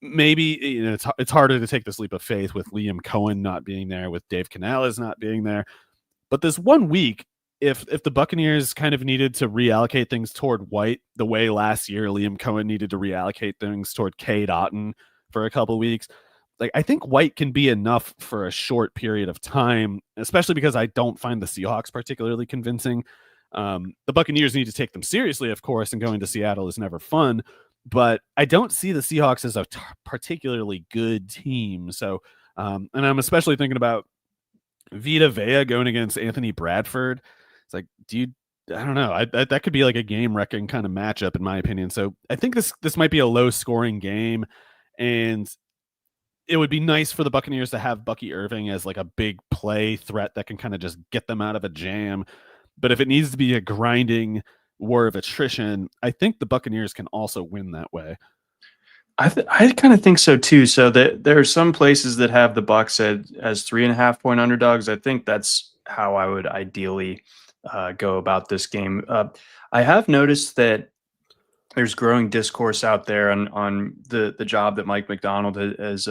maybe it's harder to take this leap of faith with Liam Cohen not being there, with Dave Canales not being there. But this 1 week, if the Buccaneers kind of needed to reallocate things toward White the way last year Liam Cohen needed to reallocate things toward Cade Otton for a couple of weeks, like I think White can be enough for a short period of time, especially because I don't find the Seahawks particularly convincing. The Buccaneers need to take them seriously, of course, and going to Seattle is never fun, but I don't see the Seahawks as a particularly good team. So, and I'm especially thinking about Vita Vea going against Anthony Bradford. It's like, I don't know. That could be like a game-wrecking kind of matchup, in my opinion. So I think this might be a low-scoring game, and it would be nice for the Buccaneers to have Bucky Irving as like a big play threat that can kind of just get them out of a jam. But if it needs to be a grinding war of attrition, I think the Buccaneers can also win that way. I kind of think so too. So there are some places that have the Bucks as 3.5-point underdogs. I think that's how I would ideally go about this game. I have noticed that there's growing discourse out there on the job that Mike Macdonald has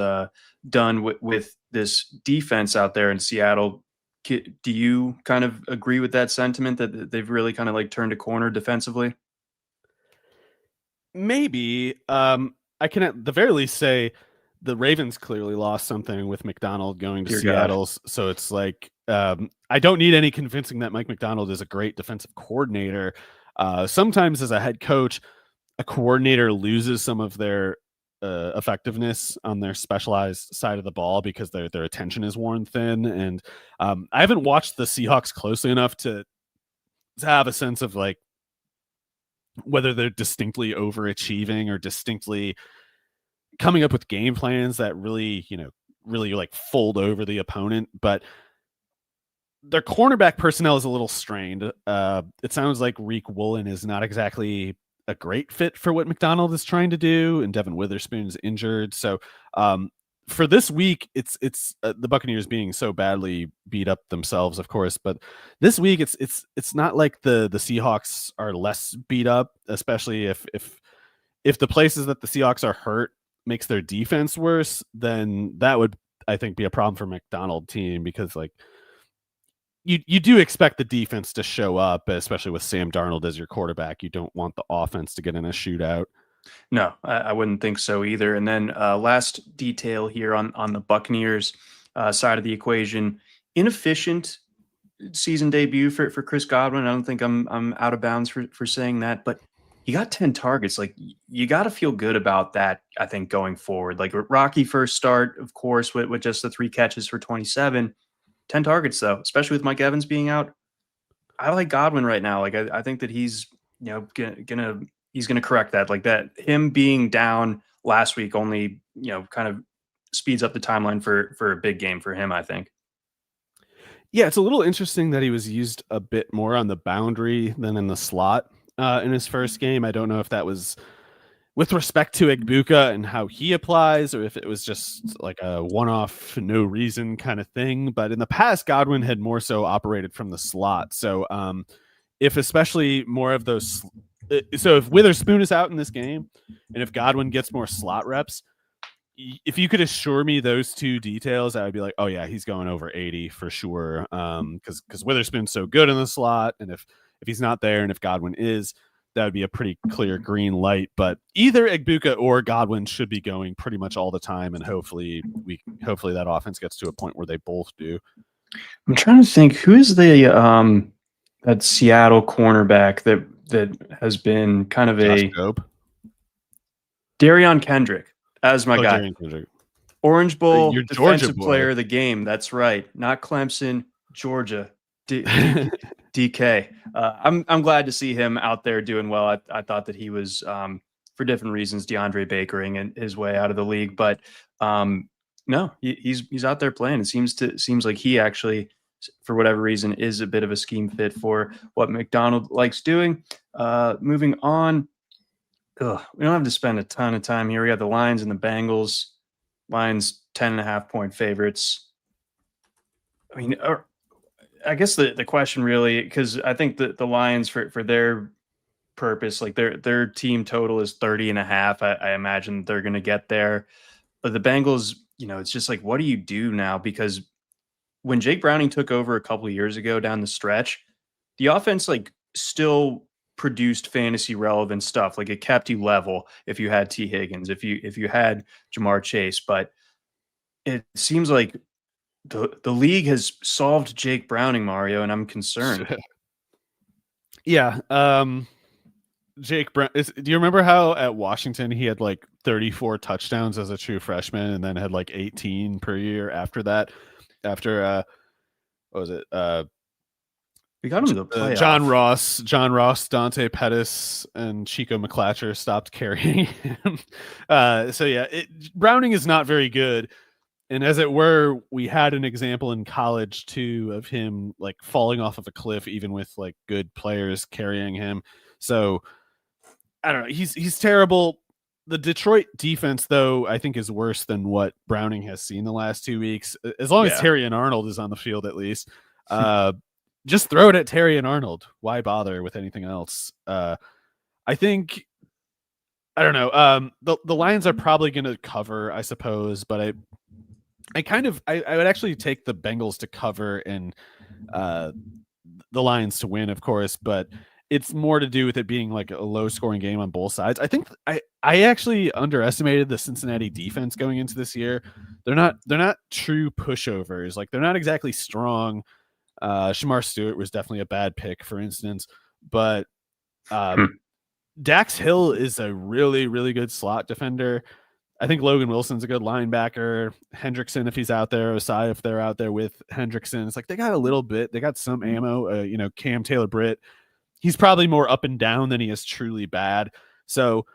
done with this defense out there in Seattle. Do you kind of agree with that sentiment that they've really kind of like turned a corner defensively? Maybe. I can at the very least say the Ravens clearly lost something with Macdonald going to Dear Seattle. So it's like I don't need any convincing that Mike Macdonald is a great defensive coordinator. Sometimes as a head coach, a coordinator loses some of their effectiveness on their specialized side of the ball because their attention is worn thin. And I haven't watched the Seahawks closely enough to have a sense of like whether they're distinctly overachieving or distinctly coming up with game plans that really like fold over the opponent. But their cornerback personnel is a little strained. It sounds like Reek Woolen is not exactly a great fit for what McDonald is trying to do, and Devin Witherspoon's injured. So for this week, it's the Buccaneers being so badly beat up themselves, of course. But this week, it's not like the Seahawks are less beat up, especially if the places that the Seahawks are hurt makes their defense worse, then that would, I think, be a problem for McDonald team, because like you do expect the defense to show up, especially with Sam Darnold as your quarterback. You don't want the offense to get in a shootout. No, I wouldn't think so either. And then last detail here on the Buccaneers side of the equation: inefficient season debut for Chris Godwin. I don't think I'm out of bounds for saying that, but he got 10 targets. Like, you got to feel good about that, I think, going forward. Like, rocky first start, of course, with just the 3 catches for 27. 10 targets though, especially with Mike Evans being out. I like Godwin right now. Like I think that he's he's gonna correct that. Like that him being down last week only kind of speeds up the timeline for a big game for him. I think. Yeah, it's a little interesting that he was used a bit more on the boundary than in the slot in his first game. I don't know if that was with respect to Igbuka and how he applies, or if it was just like a one-off, no reason kind of thing. But in the past, Godwin had more so operated from the slot. So if especially more of those, so if Witherspoon is out in this game, and if Godwin gets more slot reps, if you could assure me those two details, I would be like, oh yeah, he's going over 80 for sure. Because Witherspoon's so good in the slot, and if he's not there, and if Godwin is, that would be a pretty clear green light. But either Igbuka or Godwin should be going pretty much all the time, and hopefully that offense gets to a point where they both do. I'm trying to think who is the that Seattle cornerback that has been kind of Josh Jobe? Darion Kendrick as my guy. Orange Bowl Your defensive player of the game. That's right. Not Clemson, Georgia. DK. I'm glad to see him out there doing well. I thought that he was for different reasons DeAndre Bakering and his way out of the league, but no, he's out there playing. It seems like he actually, for whatever reason, is a bit of a scheme fit for what McDonald likes doing. Moving on. We don't have to spend a ton of time here. We got the Lions and the Bengals. Lions 10.5-point favorites. I mean, I guess the question really, because I think that the Lions for their purpose, like their team total is 30.5. I imagine they're going to get there. But the Bengals, it's just like, what do you do now? Because when Jake Browning took over a couple of years ago down the stretch, the offense like still produced fantasy relevant stuff. Like it kept you level if you had T. Higgins, if you had Jamar Chase. But it seems like the league has solved Jake Browning, Mario, and I'm concerned. Yeah. Jake Brown. Do you remember how at Washington he had like 34 touchdowns as a true freshman, and then had like 18 per year after that? After what was it? We got him to the playoff. John Ross, Dante Pettis, and Chico McClatcher stopped carrying him. So yeah, Browning is not very good. And as it were, we had an example in college too of him like falling off of a cliff, even with like good players carrying him. So I don't know. He's terrible. The Detroit defense, though, I think is worse than what Browning has seen the last 2 weeks. As long as Terry and Arnold is on the field, at least, just throw it at Terry and Arnold. Why bother with anything else? I think, I don't know. The Lions are probably going to cover, I suppose, but I would actually take the Bengals to cover and the Lions to win, of course, but it's more to do with it being like a low scoring game on both sides. I think I actually underestimated the Cincinnati defense going into this year. They're not true pushovers. Like they're not exactly strong. Shamar Stewart was definitely a bad pick, for instance, but Dax Hill is a really, really good slot defender. I think Logan Wilson's a good linebacker. Hendrickson, if he's out there, Osai, if they're out there with Hendrickson, it's like they got a little bit. They got some ammo. Cam Taylor-Britt, he's probably more up and down than he is truly bad. So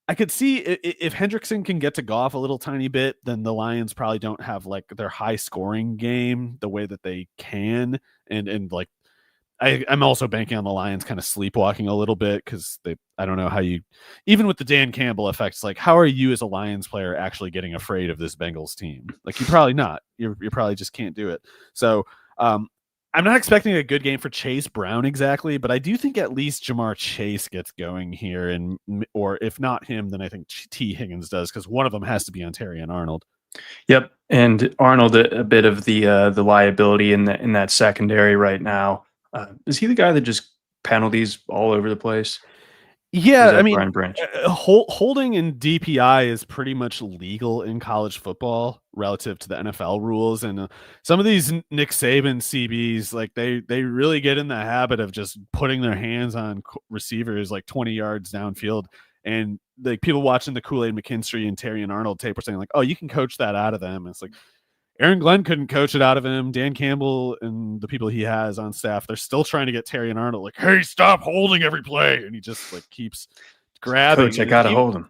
I could see if Hendrickson can get to Goff a little tiny bit, then the Lions probably don't have like their high scoring game the way that they can. And like, I'm also banking on the Lions kind of sleepwalking a little bit because I don't know how you, even with the Dan Campbell effects, like how are you as a Lions player actually getting afraid of this Bengals team? Like you're probably not. You probably just can't do it. So I'm not expecting a good game for Chase Brown exactly, but I do think at least Jamar Chase gets going here, or if not him, then I think T. Higgins does because one of them has to be on Terry and Arnold. Yep, and Arnold a bit of the liability in that secondary right now. Is he the guy that just penalties all over the place? Yeah, I mean, holding in DPI is pretty much legal in college football relative to the NFL rules, and some of these Nick Saban CBs, like they really get in the habit of just putting their hands on receivers like 20 yards downfield, and like people watching the Kool-Aid McKinstry and Terry and Arnold tape are saying like, "Oh, you can coach that out of them." And it's like Aaron Glenn couldn't coach it out of him. Dan Campbell and the people he has on staff, they're still trying to get Terry and Arnold like, hey, stop holding every play. And he just like keeps grabbing. Coach, I got to hold him.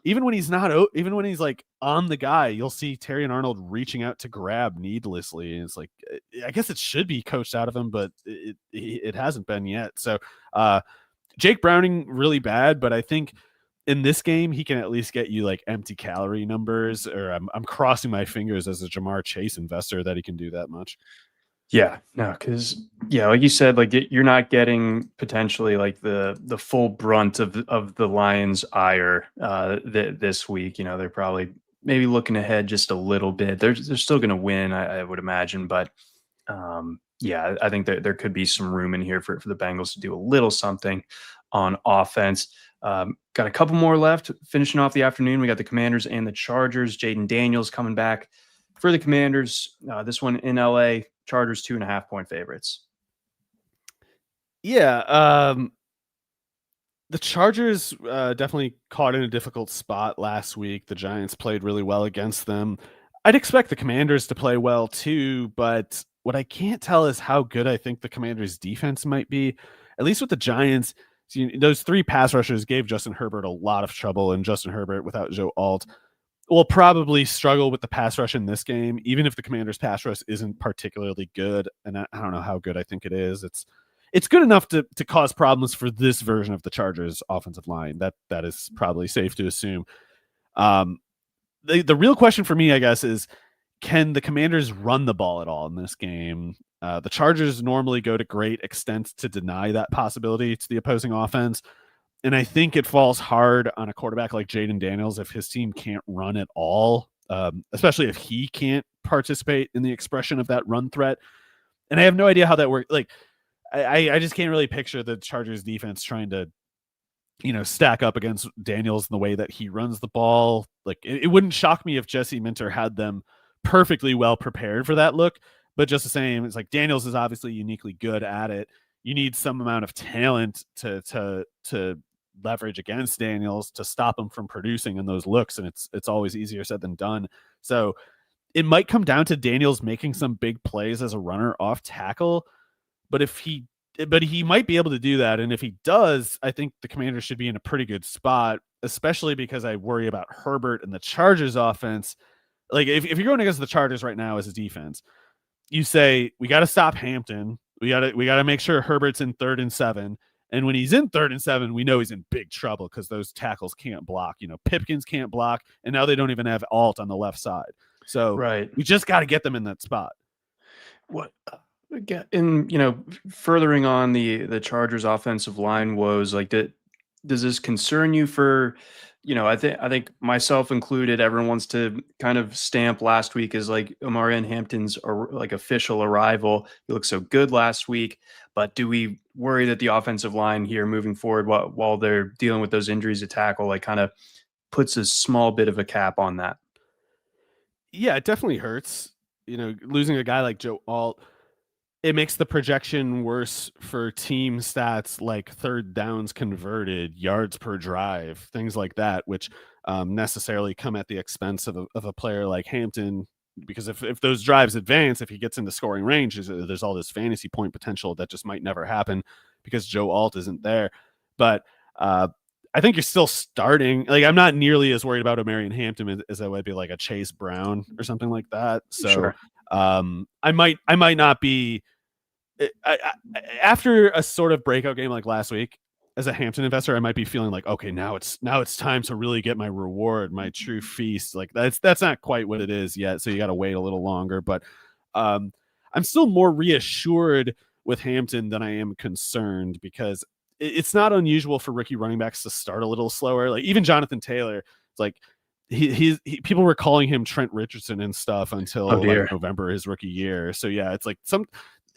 Even when he's not, even when he's like on the guy, you'll see Terry and Arnold reaching out to grab needlessly. And it's like, I guess it should be coached out of him, but it hasn't been yet. So Jake Browning really bad, but I think in this game, he can at least get you like empty calorie numbers, or I'm crossing my fingers as a Jamar Chase investor that he can do that much. Yeah, no, because like you said, like you're not getting potentially like the full brunt of the Lions' ire this week. They're probably maybe looking ahead just a little bit. They're still going to win, I would imagine, but I think that there could be some room in here for the Bengals to do a little something on offense. Got a couple more left. Finishing off the afternoon, we got the Commanders and the Chargers. Jaden Daniels coming back for the Commanders. This one in LA. Chargers 2.5-point favorites. Yeah, the Chargers definitely caught in a difficult spot last week. The Giants played really well against them. I'd expect the Commanders to play well too, but what I can't tell is how good I think the Commanders' defense might be. At least with the Giants, those 3 pass rushers gave Justin Herbert a lot of trouble, and Justin Herbert without Joe Alt will probably struggle with the pass rush in this game, even if the Commanders' pass rush isn't particularly good. And I don't know how good I think it is. It's good enough to cause problems for this version of the Chargers' offensive line. That is probably safe to assume. The real question for me, I guess, is can the Commanders run the ball at all in this game? The Chargers normally go to great extents to deny that possibility to the opposing offense. And I think it falls hard on a quarterback like Jaden Daniels if his team can't run at all, especially if he can't participate in the expression of that run threat. And I have no idea how that works. Like, I just can't really picture the Chargers defense trying to, stack up against Daniels in the way that he runs the ball. Like, it wouldn't shock me if Jesse Minter had them perfectly well prepared for that look. But just the same, it's like Daniels is obviously uniquely good at it. You need some amount of talent to leverage against Daniels to stop him from producing in those looks, and it's always easier said than done. So it might come down to Daniels making some big plays as a runner off tackle, but he might be able to do that, and if he does, I think the Commanders should be in a pretty good spot, especially because I worry about Herbert and the Chargers offense. Like if you're going against the Chargers right now as a defense, you say we got to stop Hampton. We got to make sure Herbert's in 3rd and 7. And when he's in 3rd and 7, we know he's in big trouble because those tackles can't block. Pipkins can't block, and now they don't even have Alt on the left side. So we just got to get them in that spot. What? And furthering on the Chargers offensive line woes, like does this concern you for? I think myself included, everyone wants to kind of stamp last week as like Omarion Hampton's like official arrival. He looked so good last week, but do we worry that the offensive line here moving forward while they're dealing with those injuries to tackle, like kind of puts a small bit of a cap on that? Yeah, it definitely hurts. Losing a guy like Joe Alt, it makes the projection worse for team stats like 3rd downs converted, yards per drive, things like that, which necessarily come at the expense of a player like Hampton. Because if those drives advance, if he gets into scoring range, there's all this fantasy point potential that just might never happen because Joe Alt isn't there. But I think you're still starting. Like, I'm not nearly as worried about Omarion Hampton as I would be like a Chase Brown or something like that. So sure. I might not be. After a sort of breakout game like last week, as a Hampton investor, I might be feeling like, okay, now it's time to really get my reward, my true feast. Like that's not quite what it is yet, so you got to wait a little longer. But I'm still more reassured with Hampton than I am concerned because it's not unusual for rookie running backs to start a little slower. Like even Jonathan Taylor, it's like he people were calling him Trent Richardson and stuff until like November his rookie year. So yeah, it's like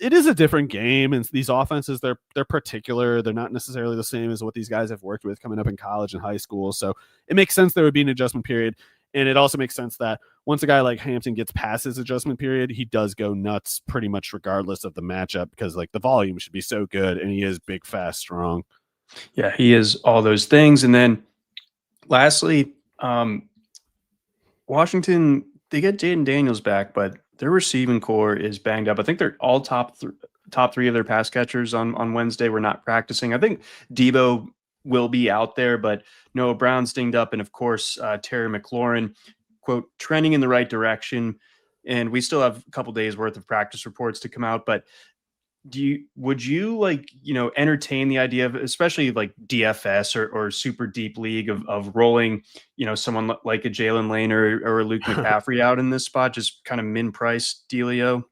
it is a different game, and these offenses they're particular. They're not necessarily the same as what these guys have worked with coming up in college and high school. So it makes sense there would be an adjustment period, and it also makes sense that once a guy like Hampton gets past his adjustment period, he does go nuts pretty much regardless of the matchup because like the volume should be so good, and he is big, fast, strong. Yeah, he is all those things. And then lastly, Washington, they get Jaden Daniels back, but their receiving core is banged up. I think they're all top three of their pass catchers on Wednesday were not practicing. I think Debo will be out there, but Noah Brown's dinged up, and of course Terry McLaurin, quote, trending in the right direction. And we still have a couple days worth of practice reports to come out, but would you entertain the idea of, especially like DFS or super deep league, of rolling, someone like a Jalen Lane or a Luke McCaffrey out in this spot, just kind of min price dealio?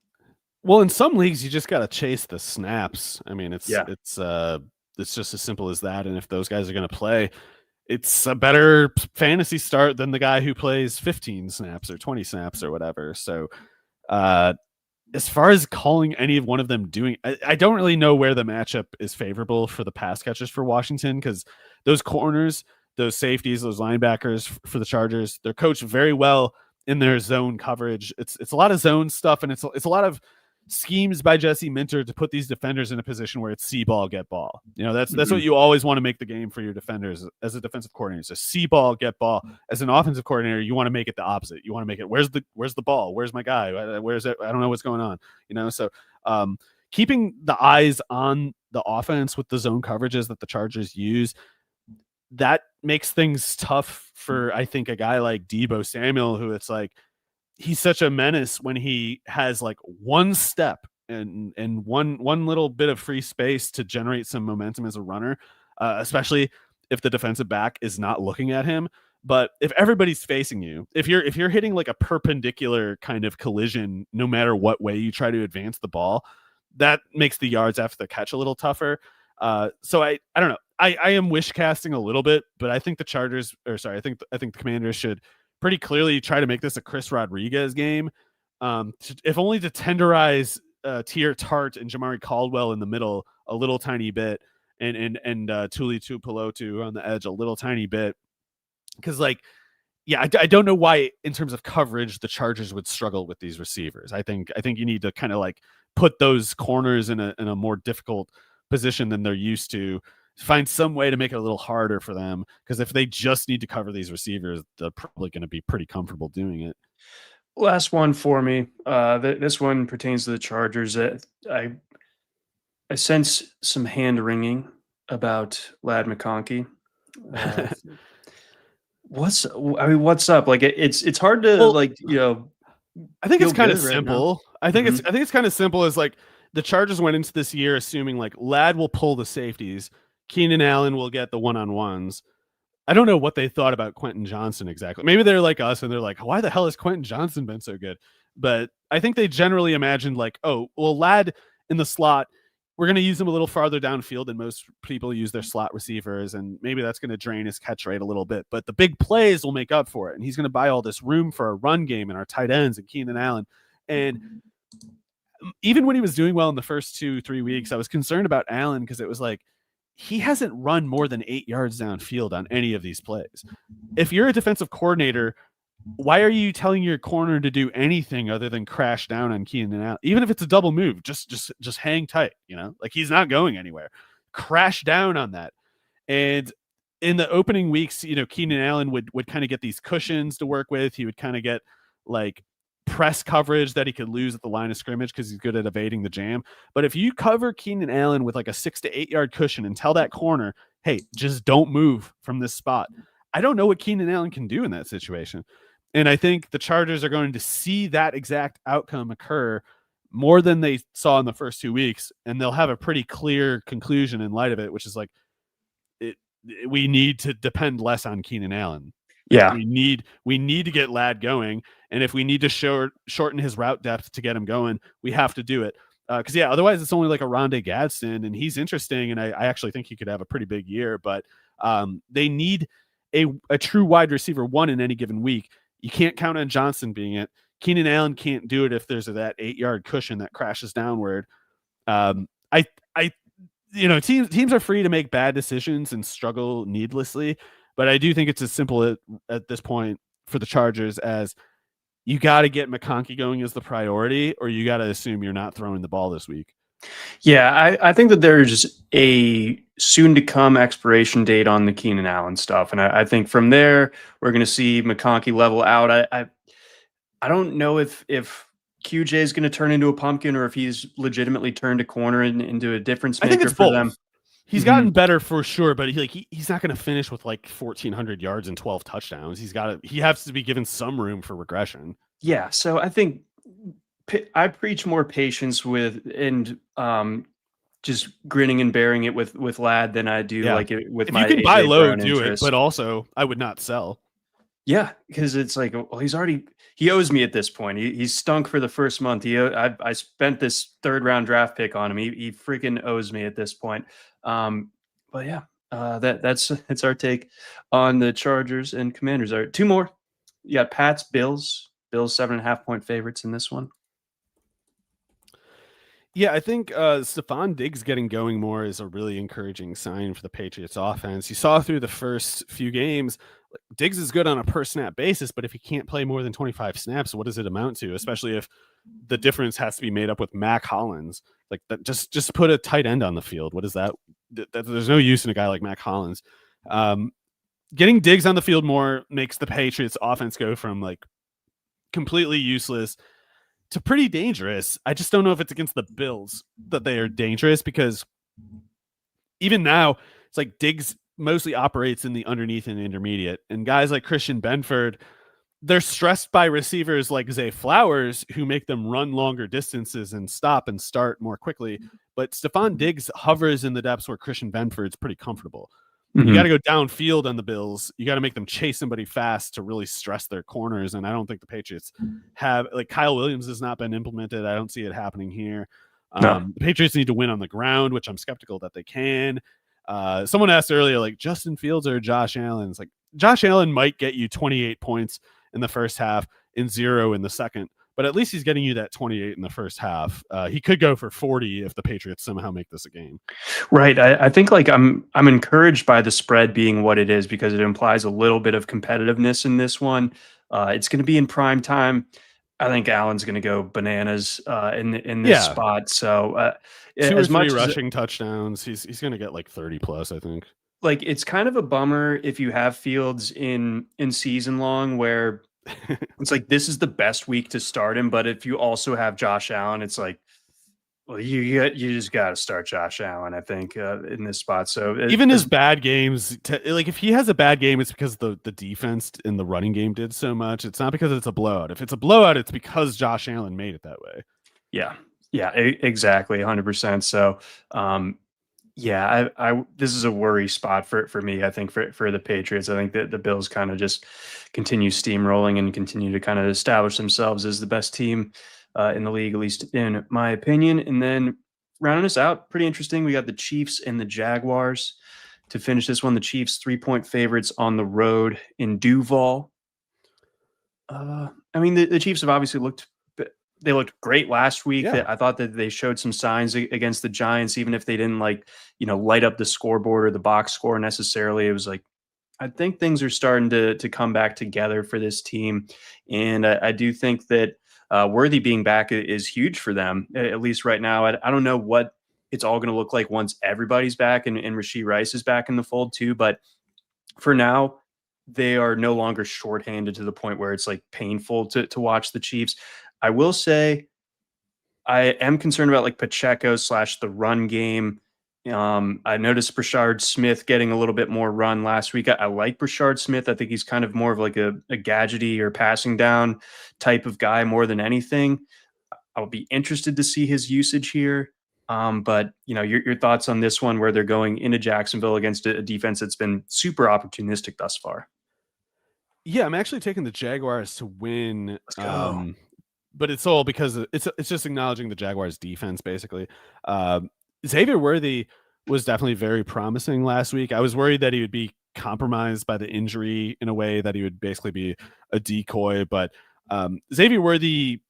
Well, in some leagues, you just got to chase the snaps. I mean, it's just as simple as that. And if those guys are going to play, it's a better fantasy start than the guy who plays 15 snaps or 20 snaps or whatever. So, as far as calling any of one of them doing, I don't really know where the matchup is favorable for the pass catchers for Washington, because those corners, those safeties, those linebackers for the Chargers, they're coached very well in their zone coverage. It's a lot of zone stuff, and it's a lot of schemes by Jesse Minter to put these defenders in a position where it's see ball, get ball. That's what you always want to make the game for your defenders as a defensive coordinator. So see ball, get ball. As an offensive coordinator, you want to make it the opposite. You want to make it, where's the ball? Where's my guy? Where's it? I don't know what's going on. So keeping the eyes on the offense with the zone coverages that the Chargers use, that makes things tough for, I think, a guy like Deebo Samuel, who it's like, he's such a menace when he has like one step and one little bit of free space to generate some momentum as a runner, especially if the defensive back is not looking at him. But if everybody's facing you, if you're hitting like a perpendicular kind of collision, no matter what way you try to advance the ball, that makes the yards after the catch a little tougher. So I don't know. I am wish casting a little bit, but I think I think the Commanders should pretty clearly try to make this a Chris Rodriguez game, if only to tenderize Tier Tart and Jamari Caldwell in the middle a little tiny bit, and Tuli Tuipulotu on the edge a little tiny bit, because I don't know why in terms of coverage the Chargers would struggle with these receivers. I think you need to kind of like put those corners in a more difficult position than they're used to. Find some way to make it a little harder for them, because if they just need to cover these receivers, they're probably going to be pretty comfortable doing it. Last one for me. This one pertains to the Chargers. I sense some hand wringing about Lad McConkey. What's up? Like it's hard to I think it's kind of simple. Right, I think it's kind of simple as like the Chargers went into this year assuming like Lad will pull the safeties, Keenan Allen will get the one-on-ones. I don't know what they thought about Quentin Johnson exactly. Maybe they're like us and they're like, why the hell has Quentin Johnson been so good? But I think they generally imagined like, oh, well, Lad in the slot, we're going to use him a little farther downfield than most people use their slot receivers, and maybe that's going to drain his catch rate a little bit. But the big plays will make up for it, and he's going to buy all this room for a run game and our tight ends and Keenan Allen. And even when he was doing well in the first 2-3 weeks, I was concerned about Allen, because it was like, he hasn't run more than 8 yards downfield on any of these plays. If you're a defensive coordinator, why are you telling your corner to do anything other than crash down on Keenan Allen? Even if it's a double move, just hang tight, like he's not going anywhere. Crash down on that. And in the opening weeks, Keenan Allen would kind of get these cushions to work with. He would kind of get like press coverage that he could lose at the line of scrimmage because he's good at evading the jam. But if you cover Keenan Allen with like a 6 to 8 yard cushion and tell that corner, hey, just don't move from this spot, I don't know what Keenan Allen can do in that situation. And I think the Chargers are going to see that exact outcome occur more than they saw in the first 2 weeks. And they'll have a pretty clear conclusion in light of it, which is like, we need to depend less on Keenan Allen. Yeah. We need to get Lad going. And if we need to shorten his route depth to get him going, we have to do it. Because otherwise it's only like a Rondé Gadsden, and he's interesting, and I actually think he could have a pretty big year. But they need a true wide receiver one in any given week. You can't count on Johnson being it. Keenan Allen can't do it if there's that 8 yard cushion that crashes downward. Teams are free to make bad decisions and struggle needlessly, but I do think it's as simple at this point for the Chargers as you got to get McConkey going as the priority, or you got to assume you're not throwing the ball this week. Yeah, I think that there's a soon-to-come expiration date on the Keenan Allen stuff, and I think from there we're going to see McConkey level out. I don't know if QJ is going to turn into a pumpkin, or if he's legitimately turned a corner into a difference I think maker it's for both. them. He's gotten better for sure, but he's not going to finish with like 1,400 yards and 12 touchdowns. He has to be given some room for regression. Yeah, so I think I preach more patience with and just grinning and bearing it with Ladd than I do like it with if my you can buy AJ low, Brown do interest. it. But also, I would not sell. Yeah, because it's like, well, he owes me at this point. He's stunk for the first month. I spent this 3rd round draft pick on him. He freaking owes me at this point. But yeah, that's our take on the Chargers and Commanders. All right, 2 more. You got Pats, Bills. Bills 7.5-point favorites in this one. Yeah, I think Stephon Diggs getting going more is a really encouraging sign for the Patriots offense. You saw through the first few games, Diggs is good on a per snap basis, but if he can't play more than 25 snaps, what does it amount to? Especially if the difference has to be made up with Mac Hollins. Like that, just put a tight end on the field. What is that? There's no use in a guy like Mac Hollins. Getting Diggs on the field more makes the Patriots offense go from like completely useless to pretty dangerous. I just don't know if it's against the Bills that they are dangerous, because even now it's like Diggs mostly operates in the underneath and intermediate, and guys like Christian Benford, they're stressed by receivers like Zay Flowers who make them run longer distances and stop and start more quickly. But Stephon Diggs hovers in the depths where Christian Benford's pretty comfortable. You got to go downfield on the Bills. You got to make them chase somebody fast to really stress their corners. And I don't think the Patriots have, like, Kyle Williams has not been implemented. I don't see it happening here. The Patriots need to win on the ground, which I'm skeptical that they can. Someone asked earlier, like, Justin Fields or Josh Allen. It's like Josh Allen might get you 28 points in the first half and 0 in the second, but at least he's getting you that 28 in the first half. He could go for 40 if the Patriots somehow make this a game. Right. I think like I'm encouraged by the spread being what it is, because it implies a little bit of competitiveness in this one. It's going to be in prime time. I think Allen's going to go bananas in this spot. So 2 or 3 rushing touchdowns. He's going to get like 30 plus, I think. Like, it's kind of a bummer if you have Fields in season long, where it's like this is the best week to start him. But if you also have Josh Allen, it's like, well, you just got to start Josh Allen, I think, in this spot. So even his bad games, like if he has a bad game, it's because the defense in the running game did so much. It's not because it's a blowout. If it's a blowout, it's because Josh Allen made it that way. Yeah, exactly, 100%. So, yeah, I this is a worry spot for me. I think for the Patriots, I think that the Bills kind of just continue steamrolling and continue to kind of establish themselves as the best team in the league, at least in my opinion. And then rounding us out, pretty interesting. We got the Chiefs and the Jaguars to finish this one. The Chiefs 3-point favorites on the road in Duval. I mean, the Chiefs have obviously looked great last week. Yeah. I thought that they showed some signs against the Giants, even if they didn't light up the scoreboard or the box score necessarily. It was like, I think things are starting to come back together for this team. And I do think that Worthy being back is huge for them, at least right now. I don't know what it's all going to look like once everybody's back and Rashee Rice is back in the fold too. But for now, they are no longer shorthanded to the point where it's like painful to watch the Chiefs. I will say I am concerned about like Pacheco / the run game. I noticed Brashard Smith getting a little bit more run last week. I like Brashard Smith. I think he's kind of more of like a gadgety or passing down type of guy more than anything. I'll be interested to see his usage here. But your thoughts on this one, where they're going into Jacksonville against a defense that's been super opportunistic thus far. Yeah, I'm actually taking the Jaguars to win. Let's go. But it's all because it's just acknowledging the Jaguars defense, basically. Xavier Worthy was definitely very promising last week. I was worried that he would be compromised by the injury in a way that he would basically be a decoy, but Xavier Worthy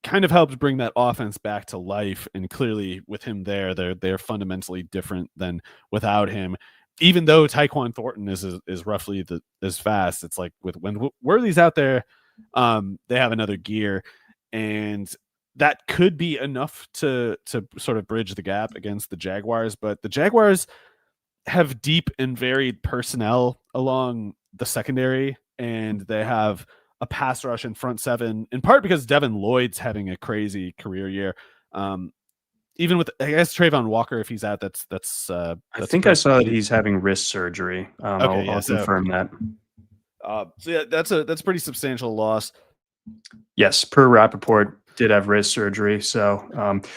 kind of helped bring that offense back to life, and clearly with him there, they're fundamentally different than without him. Even though Tyquan Thornton is roughly as fast, it's like when Worthy's out there, they have another gear, and that could be enough to sort of bridge the gap against the Jaguars. But the Jaguars have deep and varied personnel along the secondary, and they have a pass rush and front seven, in part because Devin Lloyd's having a crazy career year. Even with, I guess, Trayvon Walker, if he's out, that's I think I pretty saw that key. he's having wrist surgery. I'll confirm that. So yeah, that's a pretty substantial loss. Yes, per Rappaport, did have wrist surgery. So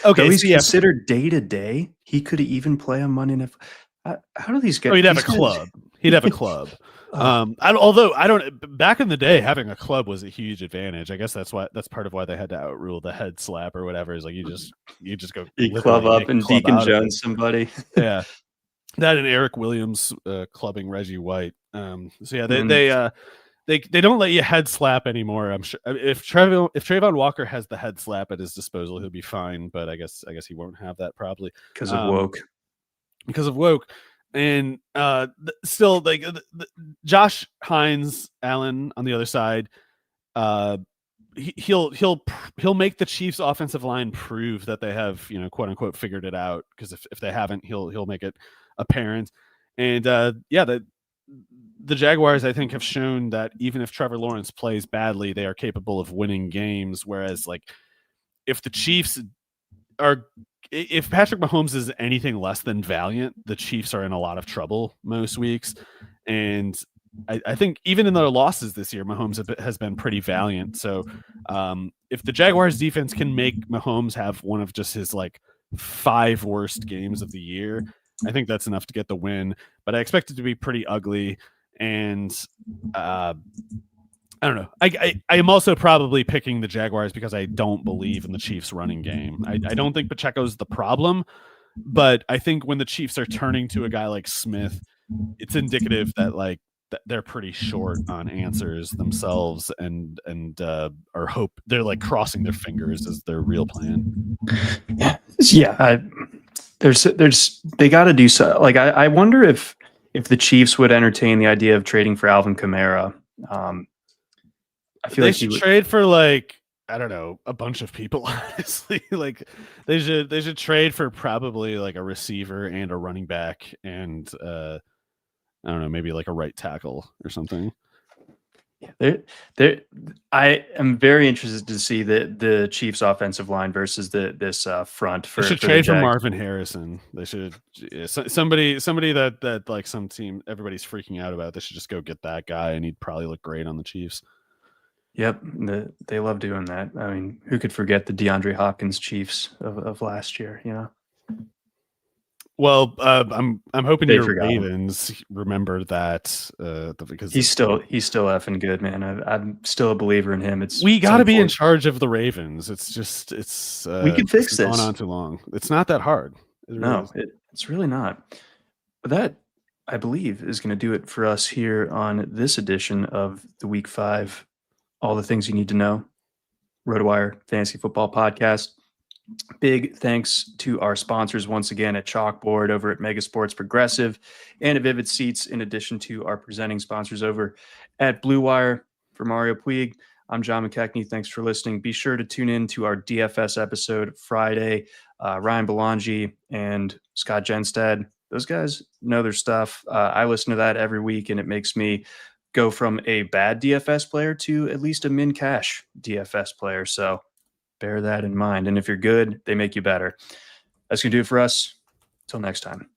Okay, though he's so yeah, considered day to day, he could even play on Monday Night. How do these guys? oh, he'd have a these guys- club. He'd have a club. Oh. Although I don't, back in the day, having a club was a huge advantage. I guess that's part of why they had to outrule the head slap or whatever. Is like you just go You club literally up make a and club Deacon out of it. Jones somebody. Yeah, that and Eric Williams clubbing Reggie White. So yeah, they don't let you head slap anymore. I'm sure if Trayvon Walker has the head slap at his disposal, he'll be fine. But I guess he won't have that probably Because of woke. And still, like Josh Hines Allen on the other side, he'll make the Chiefs offensive line prove that they have, quote unquote, figured it out, because if they haven't, he'll make it apparent. And the Jaguars, I think, have shown that even if Trevor Lawrence plays badly, they are capable of winning games. Whereas, like, if the Chiefs if Patrick Mahomes is anything less than valiant, the Chiefs are in a lot of trouble most weeks. And I think even in their losses this year, Mahomes has been pretty valiant. So if the Jaguars defense can make Mahomes have one of just his like 5 worst games of the year, I think that's enough to get the win. But I expect it to be pretty ugly. And I don't know. I am also probably picking the Jaguars because I don't believe in the Chiefs running game. I don't think Pacheco's the problem, but I think when the Chiefs are turning to a guy like Smith, it's indicative that like they're pretty short on answers themselves, and they're like crossing their fingers as their real plan. Yeah, they got to do so. Like I wonder if the Chiefs would entertain the idea of trading for Alvin Kamara. I feel they like should trade for, like, I don't know, a bunch of people. Honestly, like they should trade for probably like a receiver and a running back, and I don't know, maybe like a right tackle or something. I am very interested to see the Chiefs' offensive line versus this front. They should trade for Marvin Harrison. They should somebody that like some team everybody's freaking out about. They should just go get that guy, and he'd probably look great on the Chiefs. Yep, they love doing that. I mean, who could forget the DeAndre Hopkins Chiefs of last year? Well, I'm hoping your Ravens remember that because he's still effing good, man. I'm still a believer in him. We got to be in charge of the Ravens. It's just we can fix this. Gone on too long. It's not that hard. It's really not. But that, I believe, is going to do it for us here on this edition of the Week 5. All the things you need to know. RotoWire Fantasy Football Podcast. Big thanks to our sponsors once again at Chalkboard over at Mega Sports Progressive and at Vivid Seats, in addition to our presenting sponsors over at Blue Wire. For Mario Puig, I'm John McKechnie. Thanks for listening. Be sure to tune in to our DFS episode Friday. Ryan Belangi and Scott Genstad, those guys know their stuff. I listen to that every week, and it makes me go from a bad DFS player to at least a min cash DFS player. So bear that in mind. And if you're good, they make you better. That's going to do it for us. Till next time.